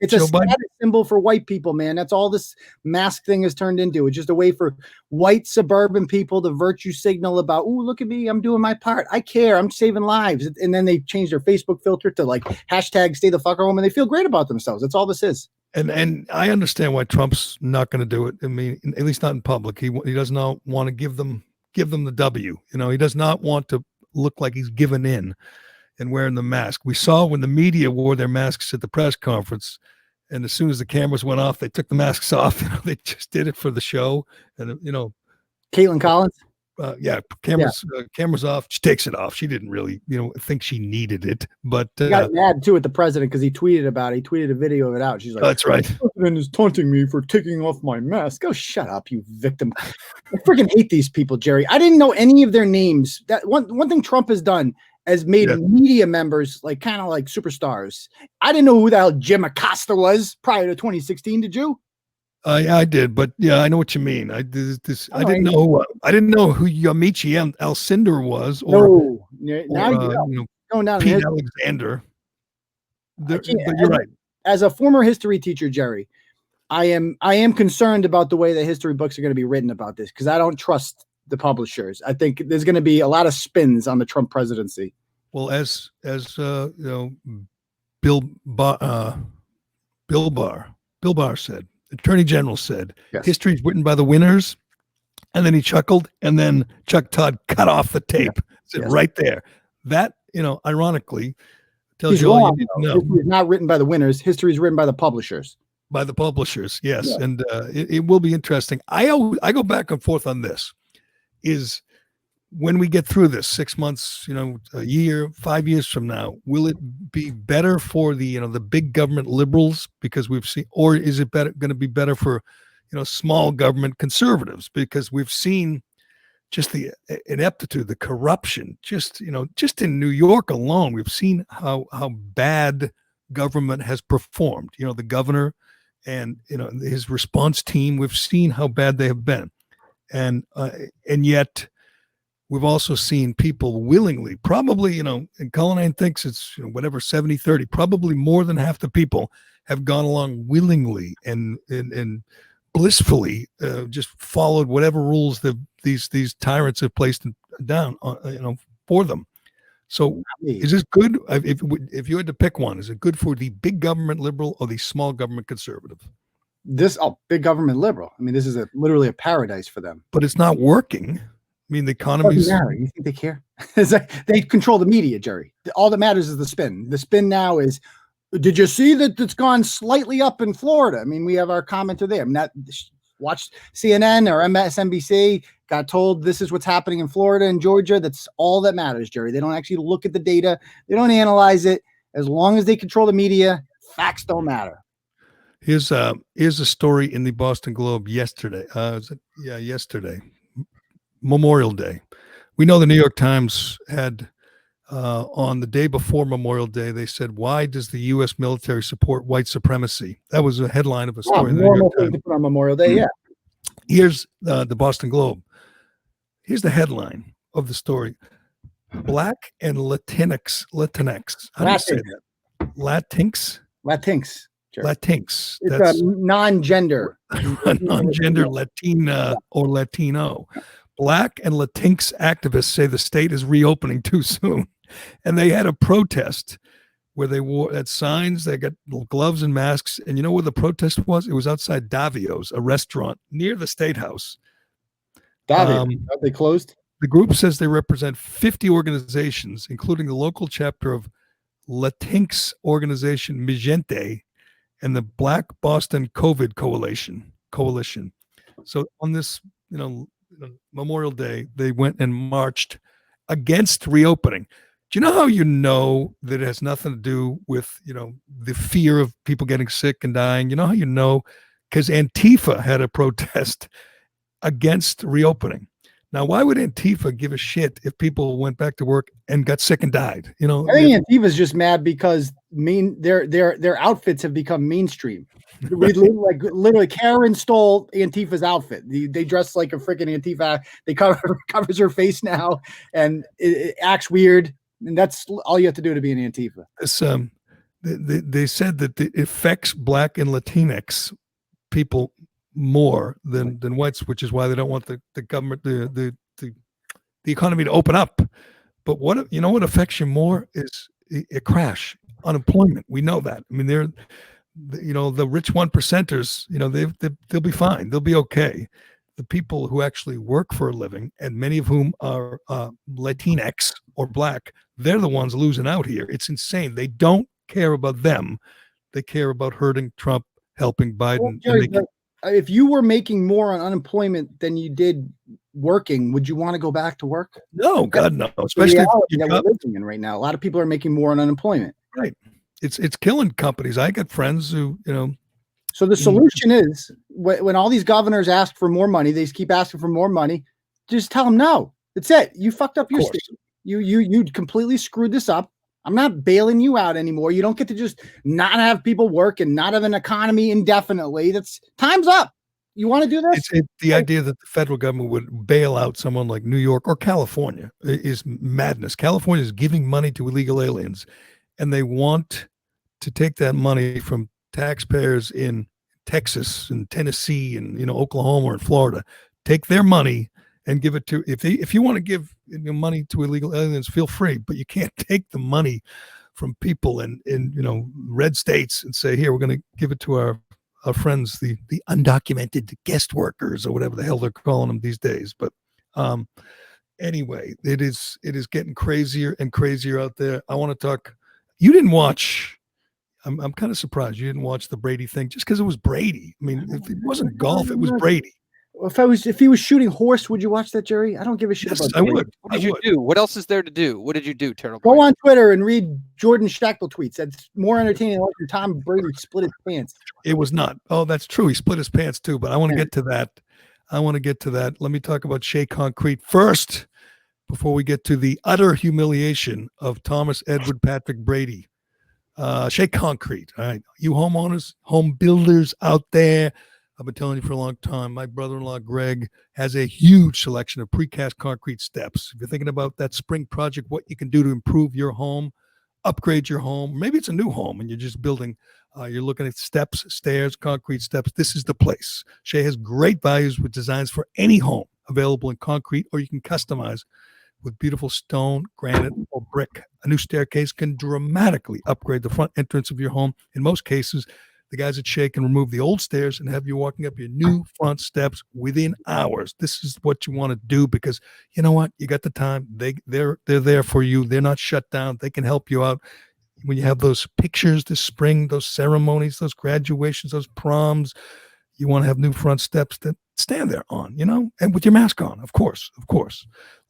it's a status symbol for white people, man. That's all this mask thing has turned into. It's just a way for white suburban people to virtue signal about, oh, look at me, I'm doing my part. I care. I'm saving lives. And then they change their Facebook filter to like hashtag stay the fuck home, and they feel great about themselves. That's all this is. And I understand why Trump's not going to do it. I mean, at least not in public. He does not want to give them the W. He does not want to look like he's given in and wearing the mask. We saw when the media wore their masks at the press conference, and as soon as the cameras went off, they took the masks off. They just did it for the show. And Caitlin Collins. Cameras off. She takes it off. She didn't really, think she needed it, but he got mad too at the president because he tweeted about it. He tweeted a video of it out. She's like, "That's right." The president is taunting me for taking off my mask. Go shut up, you victim. I freaking hate these people, Jerry. I didn't know any of their names. That one thing Trump has done has made media members kind of like superstars. I didn't know who the hell Jim Acosta was prior to 2016. Did you? I did, but yeah, I know what you mean. I didn't know who Yamiche Alcindor was, or going down Pete Alexander. But you're right. As a former history teacher, Jerry, I am concerned about the way that history books are going to be written about this, because I don't trust the publishers. I think there's going to be a lot of spins on the Trump presidency. Well, as Bill Barr said. Attorney General said, history is written by the winners. And then he chuckled, and then Chuck Todd cut off the tape. Right there. That, ironically, Tells He's you all you wrong. need to know. History is not written by the winners. History is written by the publishers. By the publishers, yes. Yeah. And it will be interesting. I go back and forth on this. Is when we get through this 6 months, a year, 5 years from now, will it be better for the the big government liberals because we've seen, or is it going to be better for small government conservatives because we've seen just the ineptitude, the corruption, just in New York alone, we've seen how bad government has performed. The governor and his response team, we've seen how bad they have been, and yet we've also seen people willingly, probably and Cullinane thinks it's whatever 70-30, probably more than half the people have gone along willingly and blissfully just followed whatever rules these tyrants have placed down for them. So is this good? If you had to pick one, is it good for the big government liberal or the small government conservative? Big government liberal. I mean, this is literally a paradise for them. But it's not working. I mean, the economy's. You think they care? It's like they control the media, Jerry. All that matters is the spin. The spin now is, did you see that it's gone slightly up in Florida? I mean, we have our commenter there. I mean, watched CNN or MSNBC, got told this is what's happening in Florida and Georgia. That's all that matters, Jerry. They don't actually look at the data. They don't analyze it. As long as they control the media, facts don't matter. Here's a story in the Boston Globe yesterday. Yesterday, Memorial Day. We know the New York Times had on the day before Memorial Day, they said, "Why does the U.S. military support white supremacy?" That was a headline of a story. In the New York Times. To put on Memorial Day, yeah. Here's the Boston Globe. Here's the headline of the story: Black and Latinx. How do you say that? Latinx. Sure. Latinx. It's That's a non-gender. non-gender Latina or Latino. Black and Latinx activists say the state is reopening too soon. And they had a protest where they had signs, they got gloves and masks. And you know where the protest was? It was outside Davio's, a restaurant near the State House. Are they closed? The group says they represent 50 organizations, including the local chapter of Latinx organization Migente and the Black Boston COVID Coalition. So on this, Memorial Day, they went and marched against reopening. Do you know how you know that it has nothing to do with, the fear of people getting sick and dying? You know how you know? Because Antifa had a protest against reopening. Now, why would Antifa give a shit if people went back to work and got sick and died? I think Antifa's just mad because their outfits have become mainstream. Literally, Karyn stole Antifa's outfit. They dress like a freaking Antifa. They covers her face now, and it acts weird. And that's all you have to do to be an Antifa. They said that it affects Black and Latinx people more than whites, which is why they don't want the government, the economy to open up. But what affects you more is a crash, unemployment. We know that. I mean, they're the rich 1%ers, they'll be fine. They'll be okay. The people who actually work for a living, and many of whom are Latinx or Black, they're the ones losing out here. It's insane. They don't care about them. They care about hurting Trump, helping Biden. Well, Jerry, if you were making more on unemployment than you did working, would you want to go back to work? No, God, no. Especially that we're living in right now. A lot of people are making more on unemployment. Right. It's killing companies. I got friends who, So the solution is when all these governors ask for more money, they keep asking for more money. Just tell them no. That's it. You fucked up your state. You completely screwed this up. I'm not bailing you out anymore. You don't get to just not have people work and not have an economy indefinitely. That's time's up. You want to do this? The idea that the federal government would bail out someone like New York or California is madness. California is giving money to illegal aliens, and they want to take that money from taxpayers in Texas and Tennessee and Oklahoma or Florida. Take their money and give it to if you want to give money to illegal aliens, feel free, but you can't take the money from people in red states and say, here, we're going to give it to our friends, the undocumented guest workers or whatever the hell they're calling them these days. But anyway, it is getting crazier and crazier out there. I want to talk You didn't watch. I'm kind of surprised you didn't watch the Brady thing just because it was Brady. I mean, if it wasn't golf, it was Brady. If he was shooting horse, would you watch that, Jerry? I don't give a shit about I Brady. would. What did you do? What else is there to do? What did you do, Turtleboy? Go on Twitter and read Jordan Schachtel tweets. That's more entertaining than watching Tom Brady split his pants. It was not. Oh, that's true. He split his pants too, but I want to get to that. Let me talk about Shea Concrete first before we get to the utter humiliation of Thomas Edward Patrick Brady. Shea Concrete. All right. You homeowners, home builders out there, I've been telling you for a long time, my brother-in-law, Greg, has a huge selection of precast concrete steps. If you're thinking about that spring project, what you can do to improve your home, upgrade your home, maybe it's a new home and you're just building, you're looking at steps, stairs, concrete steps, this is the place. Shea has great values with designs for any home available in concrete, or you can customize with beautiful stone, granite, or brick. A new staircase can dramatically upgrade the front entrance of your home. In most cases, the guys at Shea can remove the old stairs and have you walking up your new front steps within hours. This is what you want to do because you know what? You got the time. They're there for you. They're not shut down. They can help you out. When you have those pictures this spring, those ceremonies, those graduations, those proms, you want to have new front steps that stand there on, and with your mask on, of course.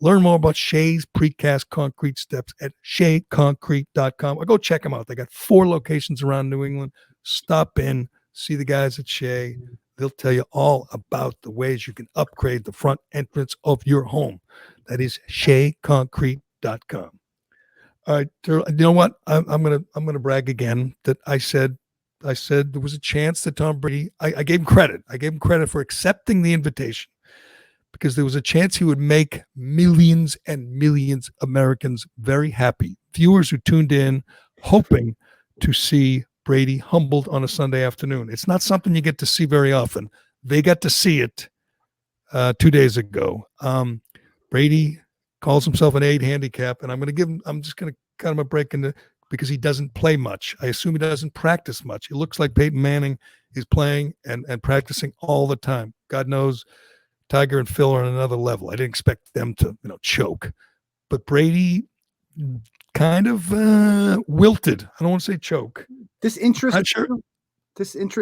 Learn more about Shea's precast concrete steps at sheaconcrete.com or go check them out. They got 4 locations around New England. Stop in, see the guys at Shea. They'll tell you all about the ways you can upgrade the front entrance of your home. That is sheaconcrete.com. All right, you know what? I'm gonna brag again that I said there was a chance that Tom Brady. I gave him credit. I gave him credit for accepting the invitation because there was a chance he would make millions and millions of Americans very happy. Viewers who tuned in hoping to see Brady humbled on a Sunday afternoon. It's not something you get to see very often. They got to see it 2 days ago. Brady calls himself an 8 handicap, and I'm just going to cut him a break into because he doesn't play much. I assume he doesn't practice much. It looks like Peyton Manning is playing and practicing all the time. God knows Tiger and Phil are on another level. I didn't expect them to, choke. But Brady kind of wilted. I don't want to say choke. This interest, sure.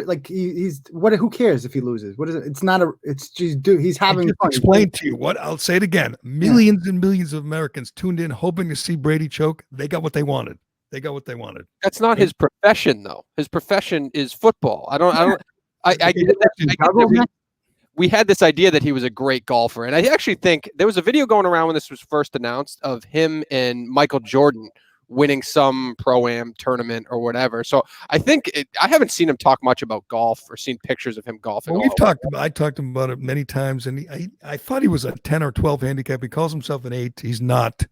Like he's what? Who cares if he loses? What is it? It's not a. It's just he's having fun. Explain to you what I'll say it again. Millions and millions of Americans tuned in hoping to see Brady choke. They got what they wanted. That's not his profession, though. His profession is football. I get that. We had this idea that he was a great golfer, and I actually think there was a video going around when this was first announced of him and Michael Jordan winning some pro-am tournament or whatever. So I think I haven't seen him talk much about golf or seen pictures of him golfing. Well, I talked to him about it many times, and I thought he was a 10 or 12 handicap. He calls himself an 8. He's not.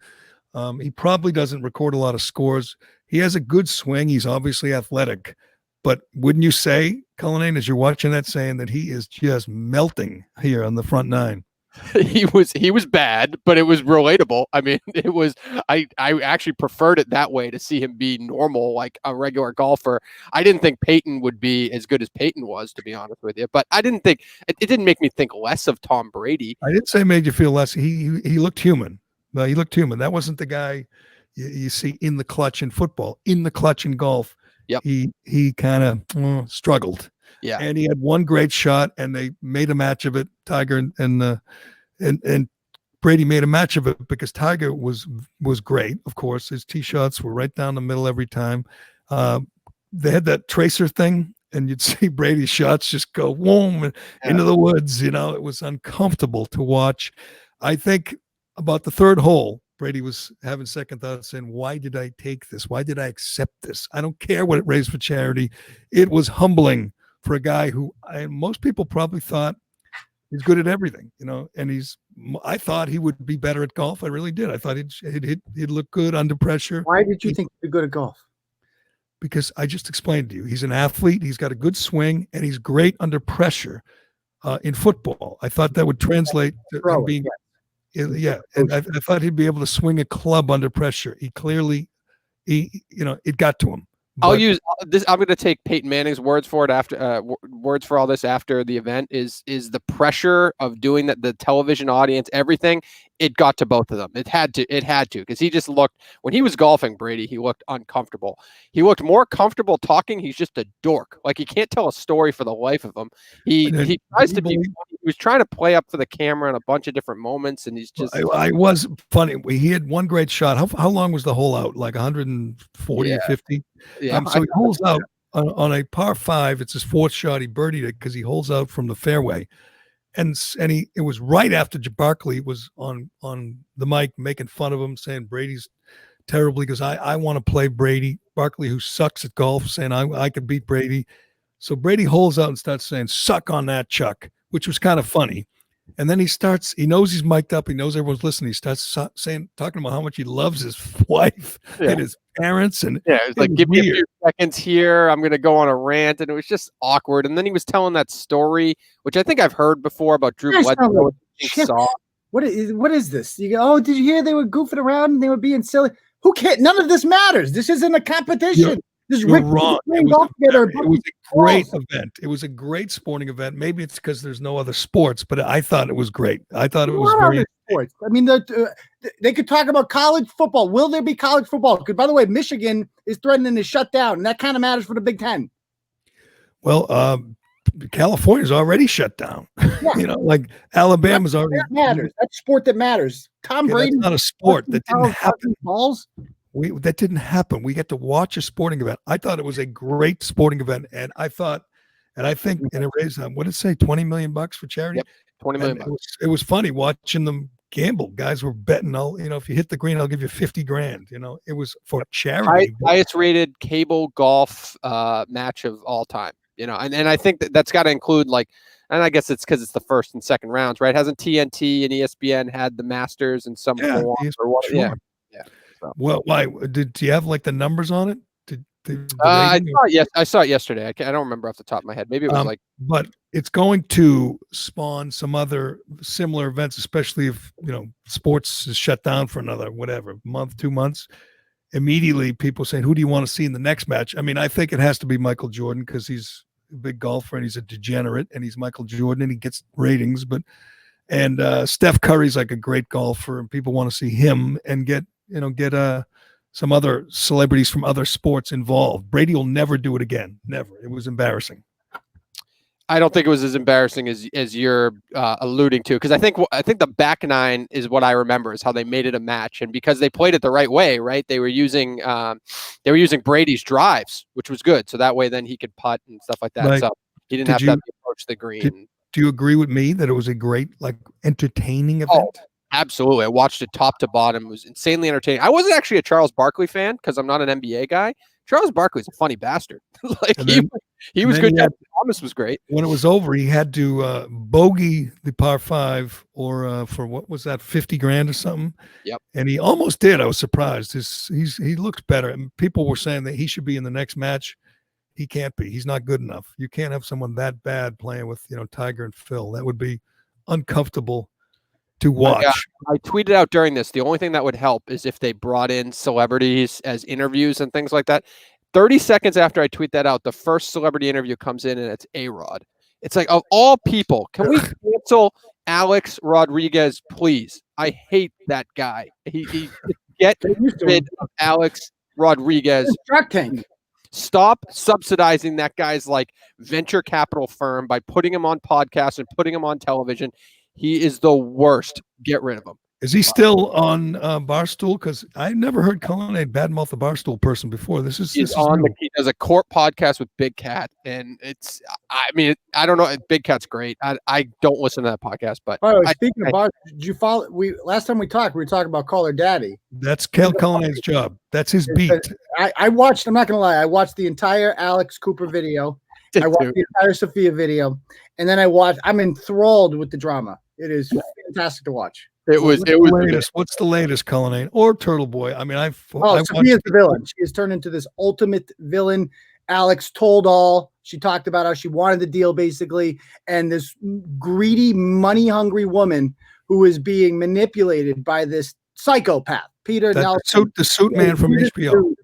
He probably doesn't record a lot of scores. He has a good swing. He's obviously athletic. But wouldn't you say, Cullinane, as you're watching that, saying that he is just melting here on the front 9? He was bad, but it was relatable. I mean, it was. I actually preferred it that way, to see him be normal, like a regular golfer. I didn't think Peyton would be as good as Peyton was, to be honest with you. But I didn't think it didn't make me think less of Tom Brady. I didn't say it made you feel less. He looked human. He looked human. That wasn't the guy you see in the clutch in football, in the clutch in golf. Yep. He kind of struggled. Yeah. And he had one great shot, and they made a match of it. Tiger and Brady made a match of it because Tiger was great. Of course, his tee shots were right down the middle every time. They had that tracer thing, and you'd see Brady's shots just go whoom into the woods. It was uncomfortable to watch. I think about the third hole, Brady was having second thoughts saying, why did I take this? Why did I accept this? I don't care what it raised for charity. It was humbling for a guy who most people probably thought he's good at everything, and I thought he would be better at golf. I really did. I thought he'd look good under pressure. Why did you think he'd be good at golf? Because I just explained to you, he's an athlete. He's got a good swing, and he's great under pressure in football. I thought that would translate to him being... Yeah, and I thought he'd be able to swing a club under pressure. He clearly, it got to him. I'll use this. I'm going to take Peyton Manning's words for it after words for all this after the event. Is the pressure of doing that, the television audience, everything. it got to both of them. It had to, because he just looked, when he was golfing, Brady, he looked uncomfortable. He looked more comfortable talking. He's just a dork. Like, he can't tell a story for the life of him. He tries to be funny. He was trying to play up for the camera in a bunch of different moments, and he's just. I was funny. He had one great shot. How long was the hole out? Like 140 or 50? Yeah. So he holds out on a par 5. It's his 4th shot. He birdied it because he holds out from the fairway. And it was right after Barkley was on the mic making fun of him, saying Brady's terribly, because I want to play Brady. Barkley, who sucks at golf, saying I could beat Brady. So Brady holds out and starts saying, "Suck on that, Chuck," which was kind of funny. And then he knows he's mic'd up. He knows everyone's listening. He starts talking about how much he loves his wife and his parents. And it's like, give me a few seconds here. I'm going to go on a rant. And it was just awkward. And then he was telling that story, which I think I've heard before, about Drew Bledsoe. What is this? You go, oh, did you hear they were goofing around and they were being silly? Who cares? None of this matters. This isn't a competition. You're wrong. It was a great event. It was a great sporting event. Maybe it's because there's no other sports, but I thought it was great. I thought it was very sports. I mean, they could talk about college football. Will there be college football? Because, by the way, Michigan is threatening to shut down, and that kind of matters for the Big Ten. Well, California's already shut down. Yeah. Like Alabama's already. That matters. That's sport that matters. Tom Brady. That's not a sport. That didn't happen. Balls. That didn't happen. We get to watch a sporting event. I thought it was a great sporting event, and I think, and it raised what did it say, $20 million for charity? Yep, $20 million. It was funny watching them gamble. Guys were betting, if you hit the green, I'll give you $50,000. It was for charity. Highest rated cable golf match of all time. And I think that's got to include, like, and I guess it's because it's the first and second rounds, right? Hasn't TNT and ESPN had the Masters in some form or what? Sure. Yeah. So. Well, why do you have like the numbers on it? I saw it yesterday. I don't remember off the top of my head. Maybe it was but it's going to spawn some other similar events, especially if sports is shut down for another month, 2 months. Immediately, people saying, "Who do you want to see in the next match?" I mean, I think it has to be Michael Jordan because he's a big golfer and he's a degenerate and he's Michael Jordan and he gets ratings. And Steph Curry's like a great golfer and people want to see him and get some other celebrities from other sports involved. Brady will never do it again. Never. It was embarrassing. I don't think it was as embarrassing as you're alluding to, because I think the back nine is what I remember is how they made it a match, and because they played it the right way, right? They were using Brady's drives, which was good, so that way then he could putt and stuff like that. Right. So he didn't have to approach the green. Do you agree with me that it was a great, entertaining event? Oh, absolutely. I watched it top to bottom. It was insanely entertaining. I wasn't actually a Charles Barkley fan because I'm not an NBA guy. Charles Barkley's a funny bastard. He was good. Thomas was great. When it was over, he had to bogey the par 5 or for what was that, $50,000 or something. Yep. And he almost did. I was surprised. He looks better. And people were saying that he should be in the next match. He can't be. He's not good enough. You can't have someone that bad playing with Tiger and Phil. That would be uncomfortable to watch. I tweeted out during this, the only thing that would help is if they brought in celebrities as interviews and things like that. 30 seconds after I tweet that out, the first celebrity interview comes in and it's A-Rod. It's like, of all people, can we cancel Alex Rodriguez, please? I hate that guy. He get rid of Alex Rodriguez. Shark Tank. Stop subsidizing that guy's venture capital firm by putting him on podcasts and putting him on television. He is the worst. Get rid of him. Is he still on Barstool? Because I never heard Cullen badmouth a Barstool person before. He does a court podcast with Big Cat, and I don't know. Big Cat's great. I don't listen to that podcast, but speaking of Barstool, did you follow? Last time we talked, we were talking about Call Her Daddy. That's Cullen's job. That's his beat. I watched. I'm not gonna lie. I watched the entire Alex Cooper video. I watched the entire Sophia video, and then I'm enthralled with the drama. It is fantastic to watch. It was the latest. What's the latest, Cullen or Turtleboy? I mean, Sophia's the villain. She has turned into this ultimate villain. Alex told all. She talked about how she wanted the deal, basically, and this greedy, money-hungry woman who is being manipulated by this psychopath, Peter Nelson, the suit man from HBO,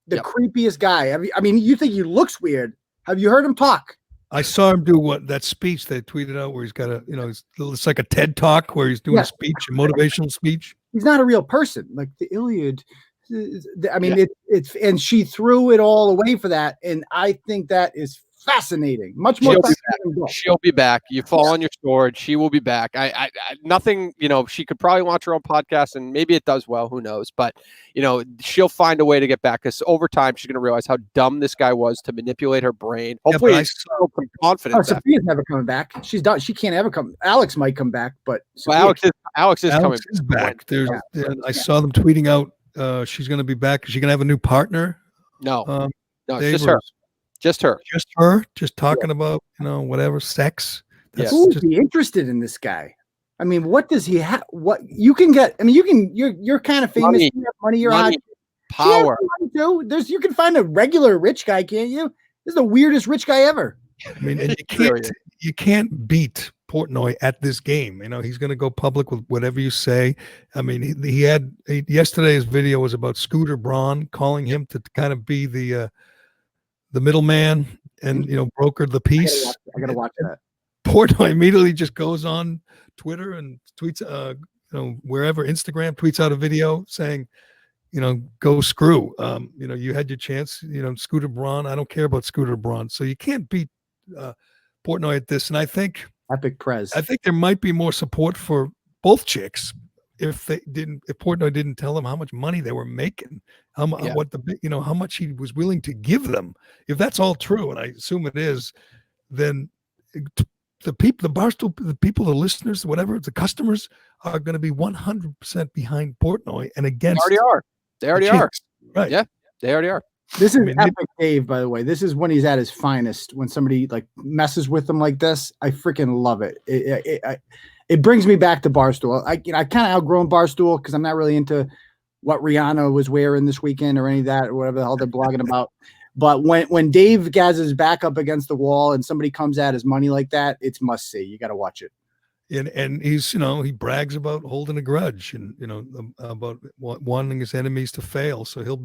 the creepiest guy. You think he looks weird? Have you heard him talk? I saw him do that speech they tweeted out where he's got it's like a TED talk where he's doing a speech, a motivational speech. He's not a real person. Like the Iliad. I mean, it's and she threw it all away for that, and I think that is fascinating. Much more. She'll be back. You fall on your sword. She will be back. I nothing. She could probably launch her own podcast, and maybe it does well. Who knows? But she'll find a way to get back because over time she's going to realize how dumb this guy was to manipulate her brain. Hopefully, he's some confidence. Sophia's never coming back. She's done. She can't ever come. Alex might come back, but Alex is coming back. I saw them tweeting out. She's going to be back. Is she going to have a new partner? No, it's just her. Just her. Just talking about whatever sex. Who would be interested in this guy? I mean, what does he have? What you can get? I mean, you're kind of famous. You have money. You're hot. Power. Too. You can find a regular rich guy, can't you? This is the weirdest rich guy ever. I mean, and you can't beat Portnoy at this game. He's going to go public with whatever you say. I mean, he had yesterday's video was about Scooter Braun calling him to kind of be the middleman and broker the peace. I gotta watch that. Portnoy immediately just goes on Twitter and tweets, wherever, Instagram, tweets out a video saying, go screw. You had your chance. Scooter Braun. I don't care about Scooter Braun. So you can't beat Portnoy at this. And I think. Epic prez. I think there might be more support for both chicks if Portnoy didn't tell them how much money they were making, how much he was willing to give them. If that's all true, and I assume it is, then the people, the Barstool, the people, the listeners, whatever, the customers are going to be 100% behind Portnoy and against. They already are. Right? Yeah, they already are. This is epic Dave, by the way. This is when he's at his finest. When somebody messes with him like this, I freaking love it. It brings me back to Barstool. I kind of outgrown Barstool because I'm not really into what Rihanna was wearing this weekend or any of that or whatever the hell they're blogging about. But when Dave has his back up against the wall and somebody comes at his money like that, it's must see. You got to watch it. And he's he brags about holding a grudge and about wanting his enemies to fail. So he'll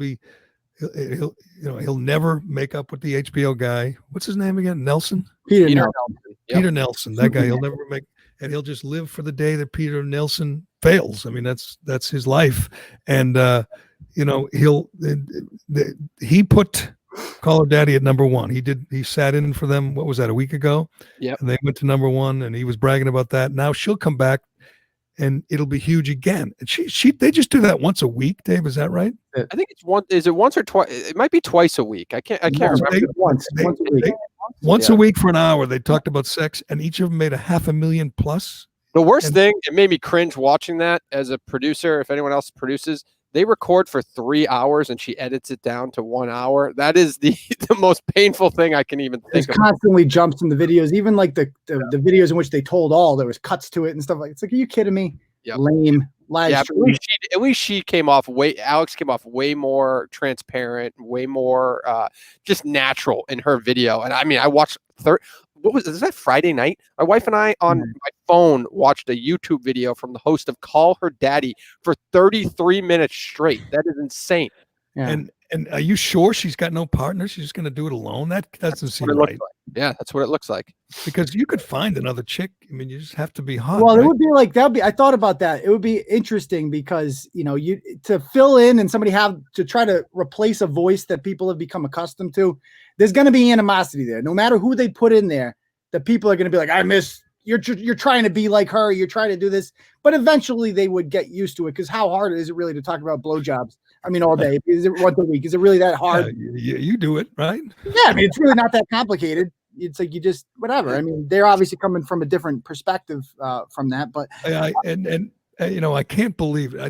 never make up with the HBO guy. What's his name again? Nelson? Peter Nelson. Yep. Peter Nelson. That guy he'll never make, and he'll just live for the day that Peter Nelson fails. I mean, that's his life. And he put Call Her Daddy at number one. He sat in for them. What was that, a week ago? Yeah. And they went to number one, and he was bragging about that. Now she'll come back, and it'll be huge again. And they just do that once a week, Dave. Is that right? I think it's one. Is it once or twice? It might be twice a week. I can't remember. Once a week. Once a week for an hour. They talked about sex, and each of them made $500,000 plus. The worst thing, it made me cringe watching that as a producer. If anyone else produces, they record for 3 hours and she edits it down to 1 hour. That is the most painful thing I can even think of. Constantly jumps in the videos, even like the videos in which they told all, there was cuts to it and stuff like. It's like, are you kidding me? Yep. Lame. Live stream. At least she came off Alex came off way more transparent, way more just natural in her video. And I mean, I watched is that Friday night? My wife and I on my phone watched a YouTube video from the host of Call Her Daddy for 33 minutes straight. That is insane. Yeah. And are you sure she's got no partner? She's just going to do it alone? That doesn't seem right. Like. Yeah, that's what it looks like. Because you could find another chick. I mean, you just have to be hot. Well, right? It would be like I thought about that. It would be interesting because you to fill in and somebody have to try to replace a voice that people have become accustomed to. There's going to be animosity there. No matter who they put in there, the people are going to be like, I miss. You're trying to be like her. You're trying to do this, but eventually they would get used to it. Because how hard is it really to talk about blowjobs? I mean, all day. Is it once a week? Is it really that hard? Yeah, you do it, right? Yeah, I mean, it's really not that complicated. It's like you just whatever. I mean, they're obviously coming from a different perspective from that, but I can't believe it.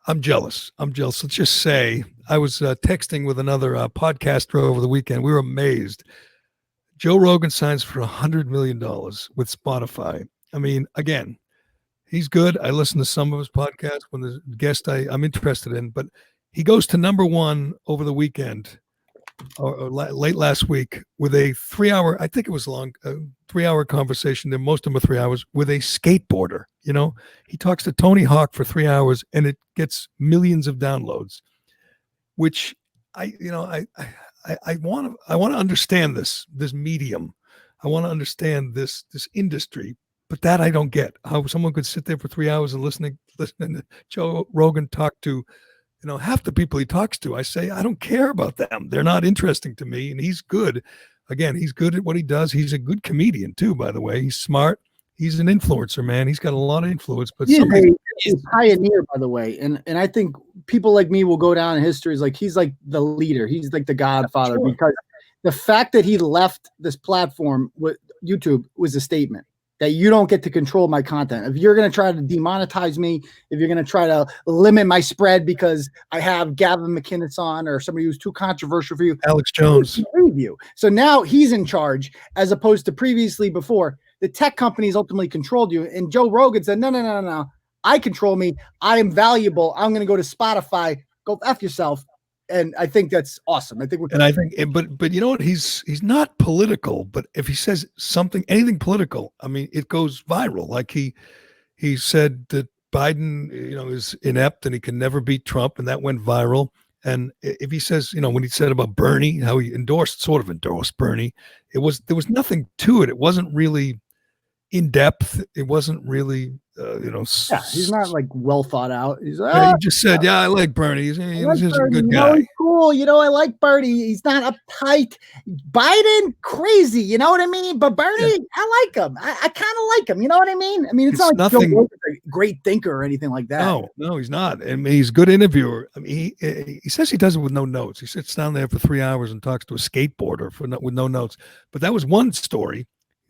I'm jealous. Let's just say I was texting with another podcaster over the weekend. We were amazed. Joe Rogan signs for $100 million with Spotify. I mean, again, he's good. I listen to some of his podcasts when there's a guest I'm interested in, but he goes to number one over the weekend or late last week with a 3-hour, I think it was long, 3-hour conversation. Most of them are 3 hours with a skateboarder. He talks to Tony Hawk for 3 hours and it gets millions of downloads, which I I want to understand this medium. I want to understand this industry, but that I don't get. How someone could sit there for 3 hours and listening to Joe Rogan talk to, half the people he talks to. I say, I don't care about them. They're not interesting to me. And he's good. Again, he's good at what he does. He's a good comedian too, by the way. He's smart. He's an influencer, man. He's got a lot of influence. But he's a pioneer, by the way. And I think people like me will go down in history as like he's like the leader. He's like the godfather, because the fact that he left this platform with YouTube was a statement that you don't get to control my content. If you're going to try to demonetize me, if you're going to try to limit my spread because I have Gavin McInnes on or somebody who's too controversial for you, Alex Jones. So now he's in charge, as opposed to previously before. The tech companies ultimately controlled you. And Joe Rogan said, no. I control me. I am valuable. I'm going to go to Spotify. Go F yourself. And I think that's awesome. But you know what? He's not political, but if he says anything political, I mean, it goes viral. Like he said that Biden, is inept and he can never beat Trump, and that went viral. And if he says, when he said about Bernie, how he sort of endorsed Bernie, there was nothing to it. It wasn't really in depth. It wasn't really, he's not like well thought out. He's he just said, I like Bernie. He's a good guy. He's cool. I like Bernie. He's not uptight. Biden, crazy. You know what I mean? But Bernie, I like him. I kind of like him. You know what I mean? I mean, it's not like Joe Rogan's a great thinker or anything like that. No, he's not. I mean, he's a good interviewer. I mean, he says he does it with no notes. He sits down there for 3 hours and talks to a skateboarder with no notes. But that was one story.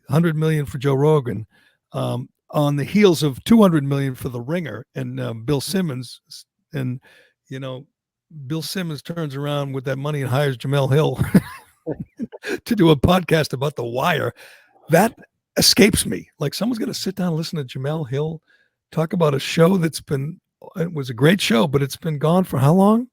100 million for Joe Rogan. On the heels of 200 million for The Ringer and Bill Simmons. And, Bill Simmons turns around with that money and hires Jamel Hill to do a podcast about The Wire. That escapes me. Like, someone's going to sit down and listen to Jamel Hill talk about a show it was a great show, but it's been gone for how long?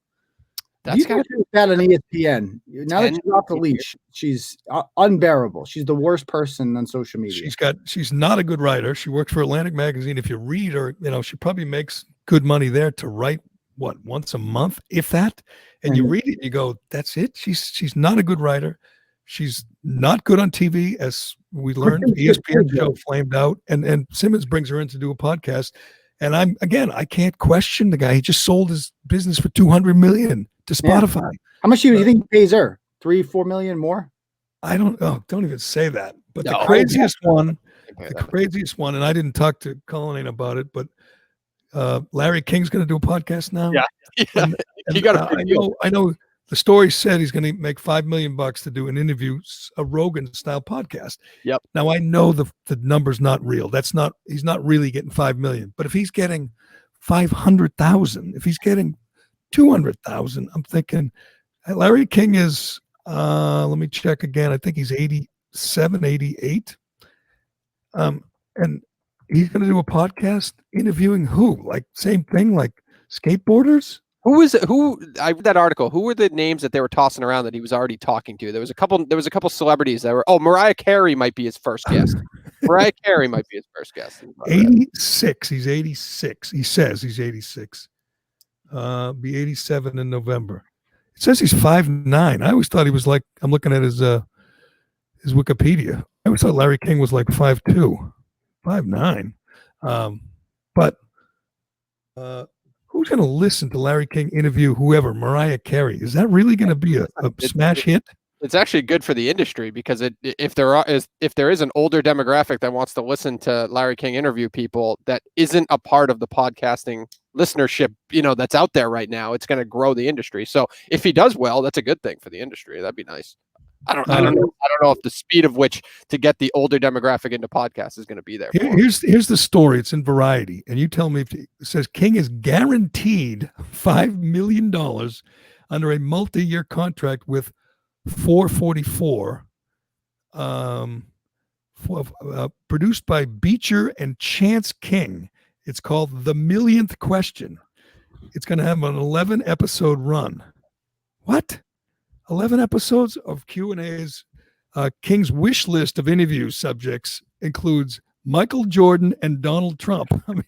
That's got that on ESPN. Now that she's off the leash, she's unbearable. She's the worst person on social media. She's not a good writer. She works for Atlantic Magazine. If you read her, she probably makes good money there to write once a month, if that. And you read it, and you go, that's it. She's not a good writer. She's not good on TV, as we learned. The ESPN show flamed out, and Simmons brings her in to do a podcast. And I can't question the guy. He just sold his business for $200 million to Spotify. Yeah. How much do you think he pays her? 3-4 million more? I don't know. Don't even say that. But the craziest one, and I didn't talk to Colleen about it, but Larry King's going to do a podcast now. Yeah. And he got I know the story said he's going to make $5 million to do an interview, a Rogan style podcast. Yep. Now I know the number's not real. He's not really getting 5 million. But if he's getting 500,000, if he's getting 200,000, I'm thinking Larry King is let me check again. I think he's 87, 88. And he's going to do a podcast interviewing who? Like same thing, like skateboarders? I read that article. Who were the names that they were tossing around that he was already talking to? There was a couple celebrities that were, Mariah Carey might be his first guest. Mariah Carey might be his first guest. 86. He's 86. He says he's 86. Be 87 in November. It says he's 5'9". I always thought he was like, I'm looking at his Wikipedia. I always thought Larry King was like 5'2", 5'9". But who's going to listen to Larry King interview whoever, Mariah Carey? Is that really going to be a smash hit? It's actually good for the industry because if there is an older demographic that wants to listen to Larry King interview people that isn't a part of the podcasting listenership, that's out there right now, it's going to grow the industry. So if he does well, that's a good thing for the industry. That'd be nice. I don't know if the speed of which to get the older demographic into podcasts is going to be there. Here's the story. It's in Variety, and you tell me if it says King is guaranteed $5 million under a multi-year contract with 444, produced by Beecher and Chance King. It's called The Millionth Question. It's going to have an 11 episode run. What? 11 episodes of Q&As. King's wish list of interview subjects includes Michael Jordan and Donald Trump. I mean,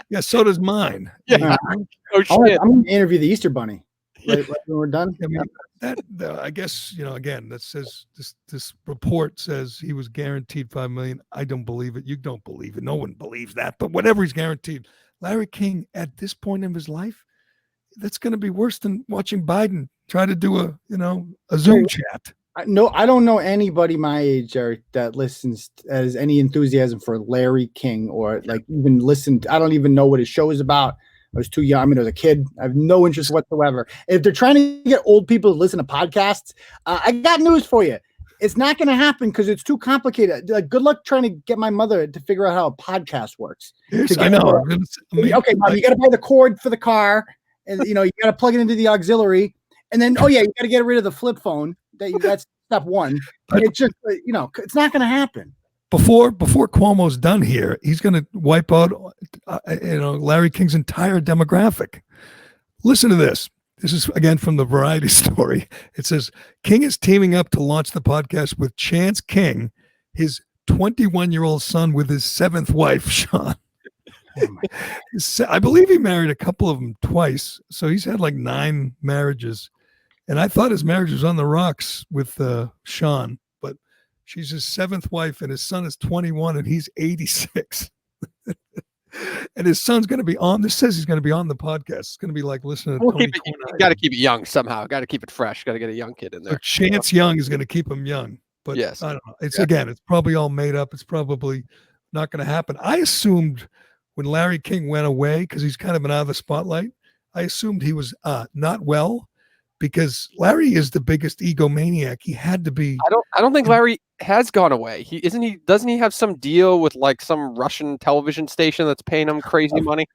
yeah, so does mine. Yeah. Oh shit! I'm going to interview the Easter Bunny. right when we're done. I mean, I guess, again, that says this report says he was guaranteed $5 million. I don't believe it. You don't believe it. No one believes that. But whatever he's guaranteed, Larry King at this point in his life, that's going to be worse than watching Biden try to do a Zoom chat. I don't know anybody my age, Jerry, that listens as any enthusiasm for Larry King or like even listened. I don't even know what his show is about. I was too young. I mean, I was a kid. I have no interest whatsoever. If they're trying to get old people to listen to podcasts, I got news for you. It's not going to happen because it's too complicated. Like, good luck trying to get my mother to figure out how a podcast works. I know. Okay, Mom, you got to buy the cord for the car, and you got to plug it into the auxiliary, and then you got to get rid of the flip phone. That's step one. But it's just it's not going to happen. Before Cuomo's done here, he's going to wipe out Larry King's entire demographic. Listen to this. This is again from the Variety story. It says King is teaming up to launch the podcast with Chance King, his 21-year-old son, with his 7th wife, Sean. I believe he married a couple of them twice, so he's had like 9 marriages. And I thought his marriage was on the rocks with Sean. She's his 7th wife, and his son is 21, and he's 86. And his son's going to be on. This says he's going to be on the podcast. It's going to be like listening to Tony Cornell. You got to keep it young somehow. Got to keep it fresh. Got to get a young kid in there. But Chance Young is going to keep him young. But yes, I don't know. It's probably all made up. It's probably not going to happen. I assumed when Larry King went away, because he's kind of been out of the spotlight, I assumed he was not well. Because Larry is the biggest egomaniac. He had to be. I don't think Larry has gone away. Doesn't he have some deal with like some Russian television station that's paying him crazy money?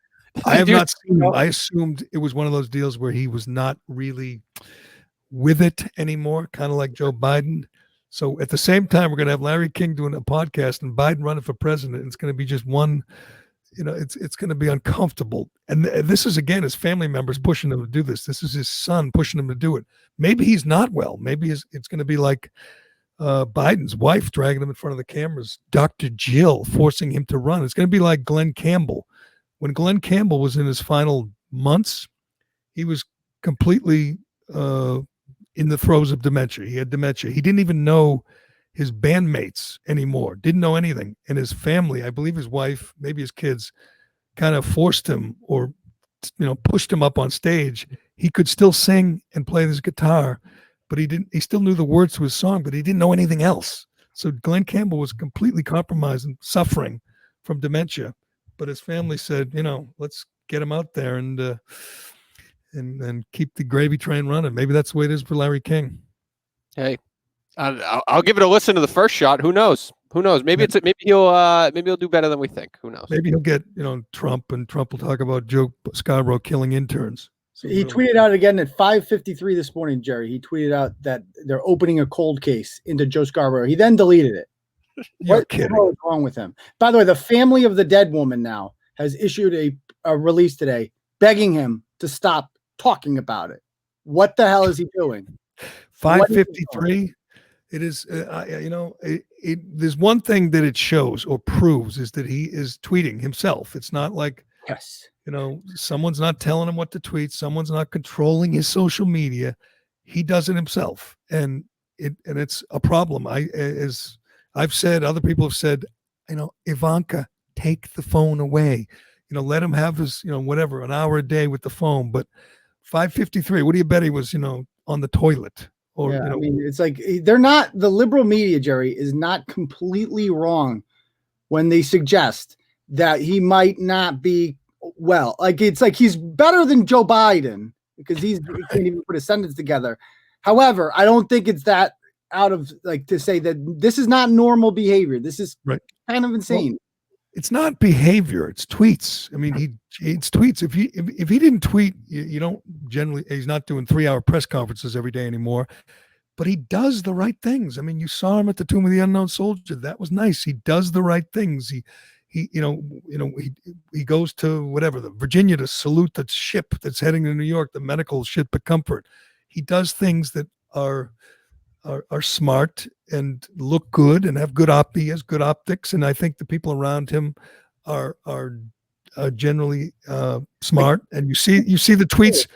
I have not seen him. I assumed it was one of those deals where he was not really with it anymore, kind of like Joe Biden. So at the same time, we're going to have Larry King doing a podcast and Biden running for president. It's going to be just one. It's going to be uncomfortable. And this is, again, his family members pushing him to do this. This is his son pushing him to do it. Maybe he's not well. Maybe it's going to be like Biden's wife dragging him in front of the cameras, Dr. Jill forcing him to run. It's going to be like Glenn Campbell. When Glenn Campbell was in his final months, he was completely in the throes of dementia. He had dementia. He didn't even know his bandmates anymore, didn't know anything. And his family, I believe his wife, maybe his kids, kind of forced him or, pushed him up on stage. He could still sing and play his guitar, but he still knew the words to his song, but he didn't know anything else. So Glenn Campbell was completely compromised and suffering from dementia. But his family said, let's get him out there and keep the gravy train running. Maybe that's the way it is for Larry King. Hey, I'll give it a listen to the first shot. Who knows? Maybe he'll do better than we think. Who knows? Maybe he'll get Trump, and Trump will talk about Joe Scarborough killing interns. So he tweeted out again at 5:53 this morning, Jerry. He tweeted out that they're opening a cold case into Joe Scarborough. He then deleted it. You're kidding. What is wrong with him? By the way, the family of the dead woman now has issued a release today begging him to stop talking about it. What the hell is he doing? 5:53. It is, there's one thing that it shows or proves is that he is tweeting himself. It's not like, someone's not telling him what to tweet. Someone's not controlling his social media. He does it himself. And it's a problem. As I've said, other people have said, Ivanka, take the phone away. Let him have his, whatever, an hour a day with the phone. But 5:53, what do you bet he was, on the toilet? Or, I mean, it's like they're not, the liberal media, Jerry, is not completely wrong when they suggest that he might not be well. Like, it's like he's better than Joe Biden because he can't even put a sentence together. However, I don't think it's that out of like to say that this is not normal behavior. This is kind of insane. Well, it's not behavior. It's tweets. I mean, it's tweets. If he didn't tweet, you don't generally. He's not doing 3-hour press conferences every day anymore. But he does the right things. I mean, you saw him at the Tomb of the Unknown Soldier. That was nice. He does the right things. He goes to whatever, the Virginia, to salute the ship that's heading to New York, the medical ship of Comfort. He does things that are smart and look good and have good optics. And I think the people around him are generally smart. And you see the tweets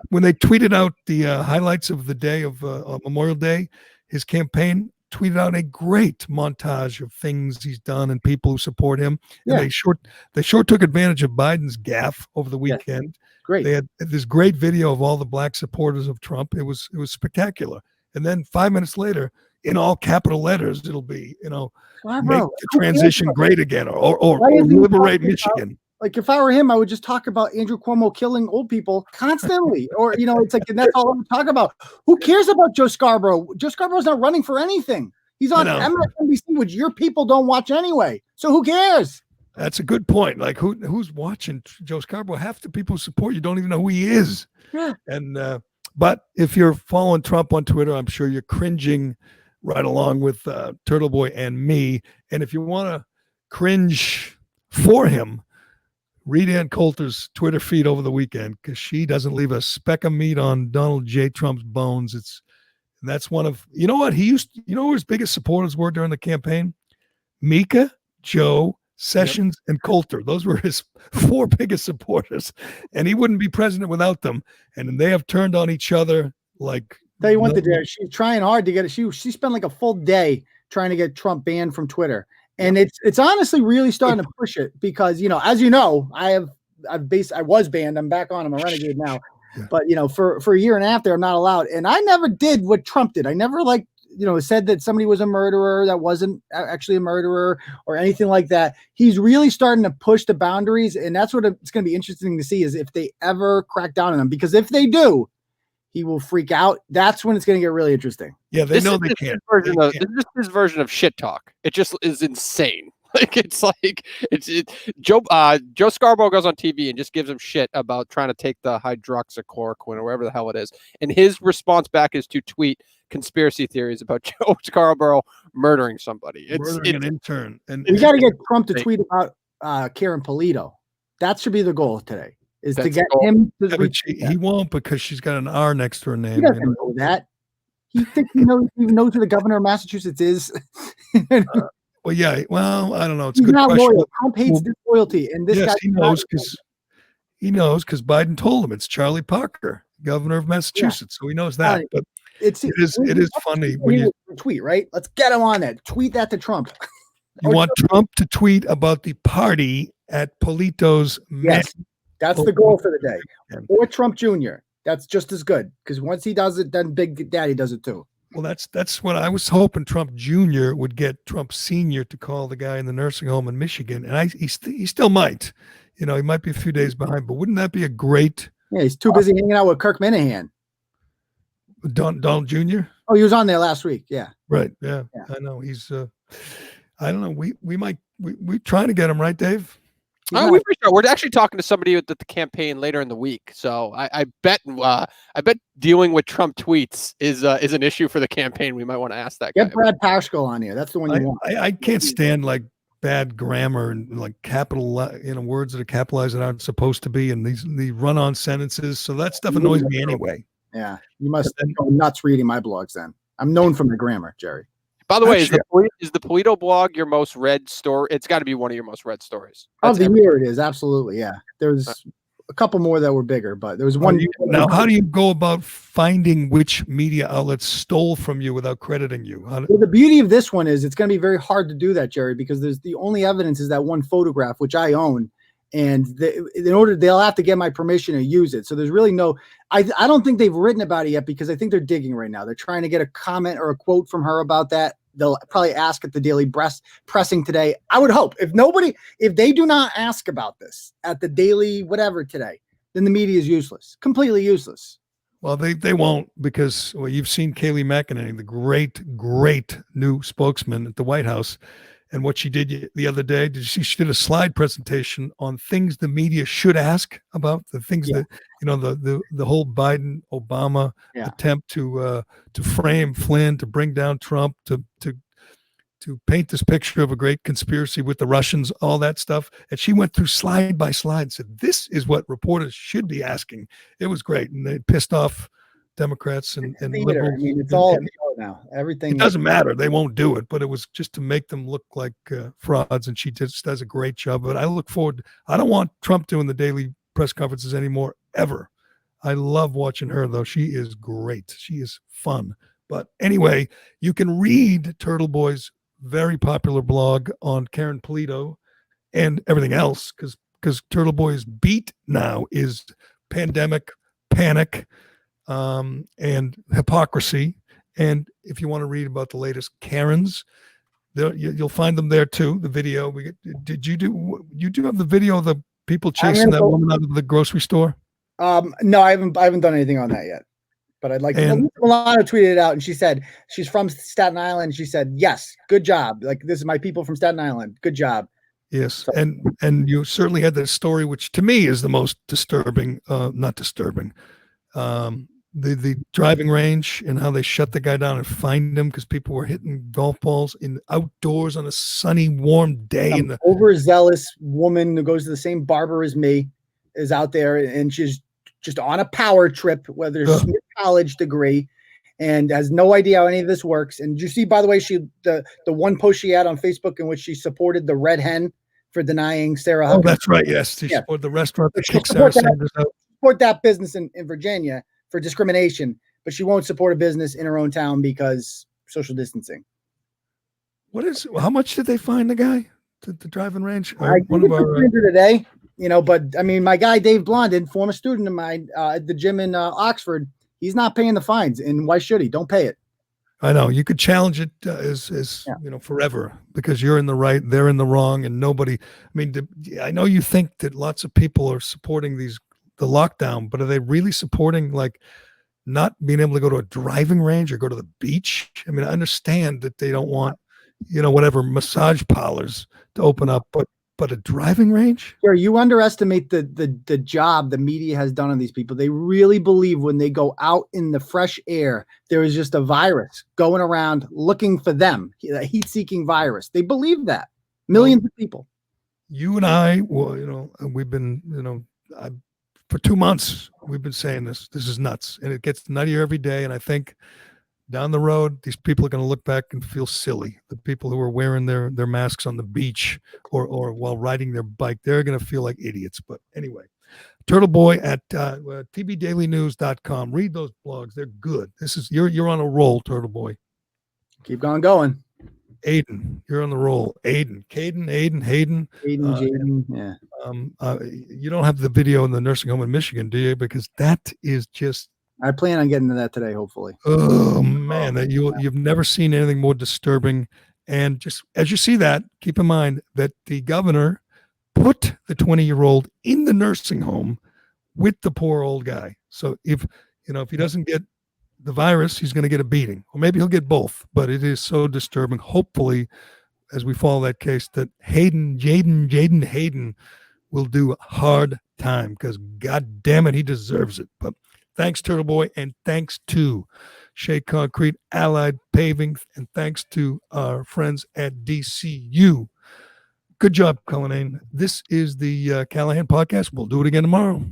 when they tweeted out the highlights of the day of Memorial Day, his campaign tweeted out a great montage of things he's done and people who support him. And they short took advantage of Biden's gaffe over the weekend. Great. They had this great video of all the black supporters of Trump. It was spectacular. And then 5 minutes later, in all capital letters, it'll be, make the transition great again, or liberate Michigan. Like if I were him, I would just talk about Andrew Cuomo killing old people constantly. Or, it's like, and that's all I'm talking about. Who cares about Joe Scarborough? Joe Scarborough's not running for anything. He's on MSNBC, which your people don't watch anyway. So who cares? That's a good point. Like who's watching Joe Scarborough? Half the people who support you don't even know who he is. Yeah. And, but if you're following Trump on Twitter, I'm sure you're cringing right along with Turtleboy and me. And if you want to cringe for him, read Ann Coulter's Twitter feed over the weekend, because she doesn't leave a speck of meat on Donald J. Trump's bones. That's one of, what he used, who his biggest supporters were during the campaign? Mika, Joe, Sessions, and Coulter. Those were his 4 biggest supporters, and he wouldn't be president without them. And they have turned on each other like. Tell you what, she's trying hard to get it. She spent like a full day trying to get Trump banned from Twitter. And it's honestly really starting to push it because, as you know, I was banned. I'm back on. I'm a renegade now. Yeah. But, for a year and a half there, I'm not allowed. And I never did what Trump did. I never said that somebody was a murderer that wasn't actually a murderer or anything like that. He's really starting to push the boundaries. And that's what it's going to be interesting to see is if they ever crack down on him, because if they do, he will freak out. That's when it's going to get really interesting. Yeah, they know they can't. This is just his version of shit talk. It just is insane. It's Joe Scarborough goes on TV and just gives him shit about trying to take the hydroxychloroquine or whatever the hell it is. And his response back is to tweet conspiracy theories about Joe Scarborough murdering somebody. Murdering an intern. And we got to get Trump to tweet about Karyn Polito. That should be the goal today. Is to get him to he won't, because she's got an R next to her name. He doesn't know that. He thinks he knows who the governor of Massachusetts is. Well, yeah. Well, I don't know. It's a He's good not question. loyal. Trump hates disloyalty, and this guy. He knows because Biden told him it's Charlie Parker, governor of Massachusetts, so he knows that. But it is funny when you tweet, right? Let's get him on that. Tweet that to Trump. You want Trump to tweet about the party at Polito's. Yes. That's the goal for the day. Or Trump Jr. That's just as good, because once he does it, then Big Daddy does it too. Well, that's what I was hoping Trump Jr. would get Trump Sr. to call the guy in the nursing home in Michigan, and he still might. He might be a few days behind, but wouldn't that be a great? Yeah, he's too busy hanging out with Kirk Minahan. Donald Jr. Oh, he was on there last week. Yeah. Right. Yeah. I know he's. I don't know. We trying to get him right, Dave. We're actually talking to somebody at the campaign later in the week, so I bet dealing with Trump tweets is an issue for the campaign. We might want to ask that guy. Get Brad Paschal on here. That's the one you want. I can't stand like bad grammar and like words that are capitalized that aren't supposed to be, and these run-on sentences. So that stuff annoys me anyway. Yeah, you must go nuts reading my blogs. Then I'm known for my grammar, Jerry. By the way, is the Polito blog your most read story? It's got to be one of your most read stories. Of the year, it is. Absolutely, yeah. There's a couple more that were bigger, but there was one. Now, how do you go about finding which media outlets stole from you without crediting you? Well, the beauty of this one is it's going to be very hard to do that, Jerry, because the only evidence is that one photograph, which I own. And they'll have to get my permission to use it. So there's really I don't think they've written about it yet, because I think they're digging right now. They're trying to get a comment or a quote from her about that. They'll probably ask at the Daily Pressing today. I would hope if they do not ask about this at the Daily whatever today, then the media is useless, completely useless. Well, they won't, because you've seen Kayleigh McEnany, the great new spokesman at the White House. And what she did the other day, she did a slide presentation on things the media should ask about, the things that, the whole Biden-Obama attempt to frame Flynn, to bring down Trump, to paint this picture of a great conspiracy with the Russians, all that stuff. And she went through slide by slide and said, this is what reporters should be asking. It was great. And they pissed off Democrats and liberals. I mean, it's all now. Everything. It doesn't matter. They won't do it, but it was just to make them look like frauds. And she just does a great job. But I look forward. I don't want Trump doing the daily press conferences anymore, ever. I love watching her, though. She is great. She is fun. But anyway, you can read Turtleboy's very popular blog on Karyn Polito and everything else, because Turtleboy's beat now is pandemic, panic, and hypocrisy. And if you want to read about the latest Karens, you'll find them there too. The video you do have the video of the people chasing that woman out of the grocery store? No, I haven't done anything on that yet. But I'd like to. Milano tweeted it out, and she said she's from Staten Island. She said, "Yes, good job. Like, this is my people from Staten Island. Good job." Yes, so, and you certainly had that story, which to me is the most disturbing. Not disturbing. The driving range and how they shut the guy down and find him because people were hitting golf balls in outdoors on a sunny, warm day. Some overzealous woman who goes to the same barber as me is out there, and she's just on a power trip, whether it's a college degree, and has no idea how any of this works. And you see, by the way, the one post she had on Facebook in which she supported the Red Hen for denying Sarah Huckabee. Oh, that's right. Yes, she supported the restaurant that kicked Sarah Sanders out. Support that business in Virginia for discrimination, but she won't support a business in her own town because social distancing. How much did they fine the guy? The driving range? I think it's today. You know, but I mean, my guy Dave Blondin, former student of mine at the gym in Oxford, he's not paying the fines, and why should he? Don't pay it. I know you could challenge it as forever because you're in the right, they're in the wrong, and nobody. I mean, I know you think that lots of people are supporting the lockdown, but are they really supporting like not being able to go to a driving range or go to the beach? I mean, I understand that they don't want, whatever massage parlors to open up, but a driving range? Sure, you underestimate the job the media has done on these people. They really believe when they go out in the fresh air, there is just a virus going around looking for them, a heat-seeking virus. They believe that. Millions of people. You and I, we've been, for 2 months, we've been saying this. This is nuts. And it gets nuttier every day. And I think down the road, these people are going to look back and feel silly. The people who are wearing their masks on the beach or while riding their bike, they're going to feel like idiots. But anyway, Turtleboy at tbdailynews.com. Read those blogs. They're good. You're on a roll, Turtleboy. Keep on going. Aiden, you're on the roll. Hayden. Jaden, yeah. You don't have the video in the nursing home in Michigan, do you? Because that is just. I plan on getting to that today, hopefully. Oh man, you've never seen anything more disturbing. And just as you see that, keep in mind that the governor put the 20-year-old in the nursing home with the poor old guy. So if he doesn't get the virus, he's going to get a beating, or maybe he'll get both. But it is so disturbing. Hopefully, as we follow that case, that Jaden Hayden will do hard time because God damn it, he deserves it. But thanks, Turtleboy, and thanks to Shea Concrete, Allied Paving, and thanks to our friends at DCU. Good job, Cullinane. This is the Callahan Podcast. We'll do it again tomorrow.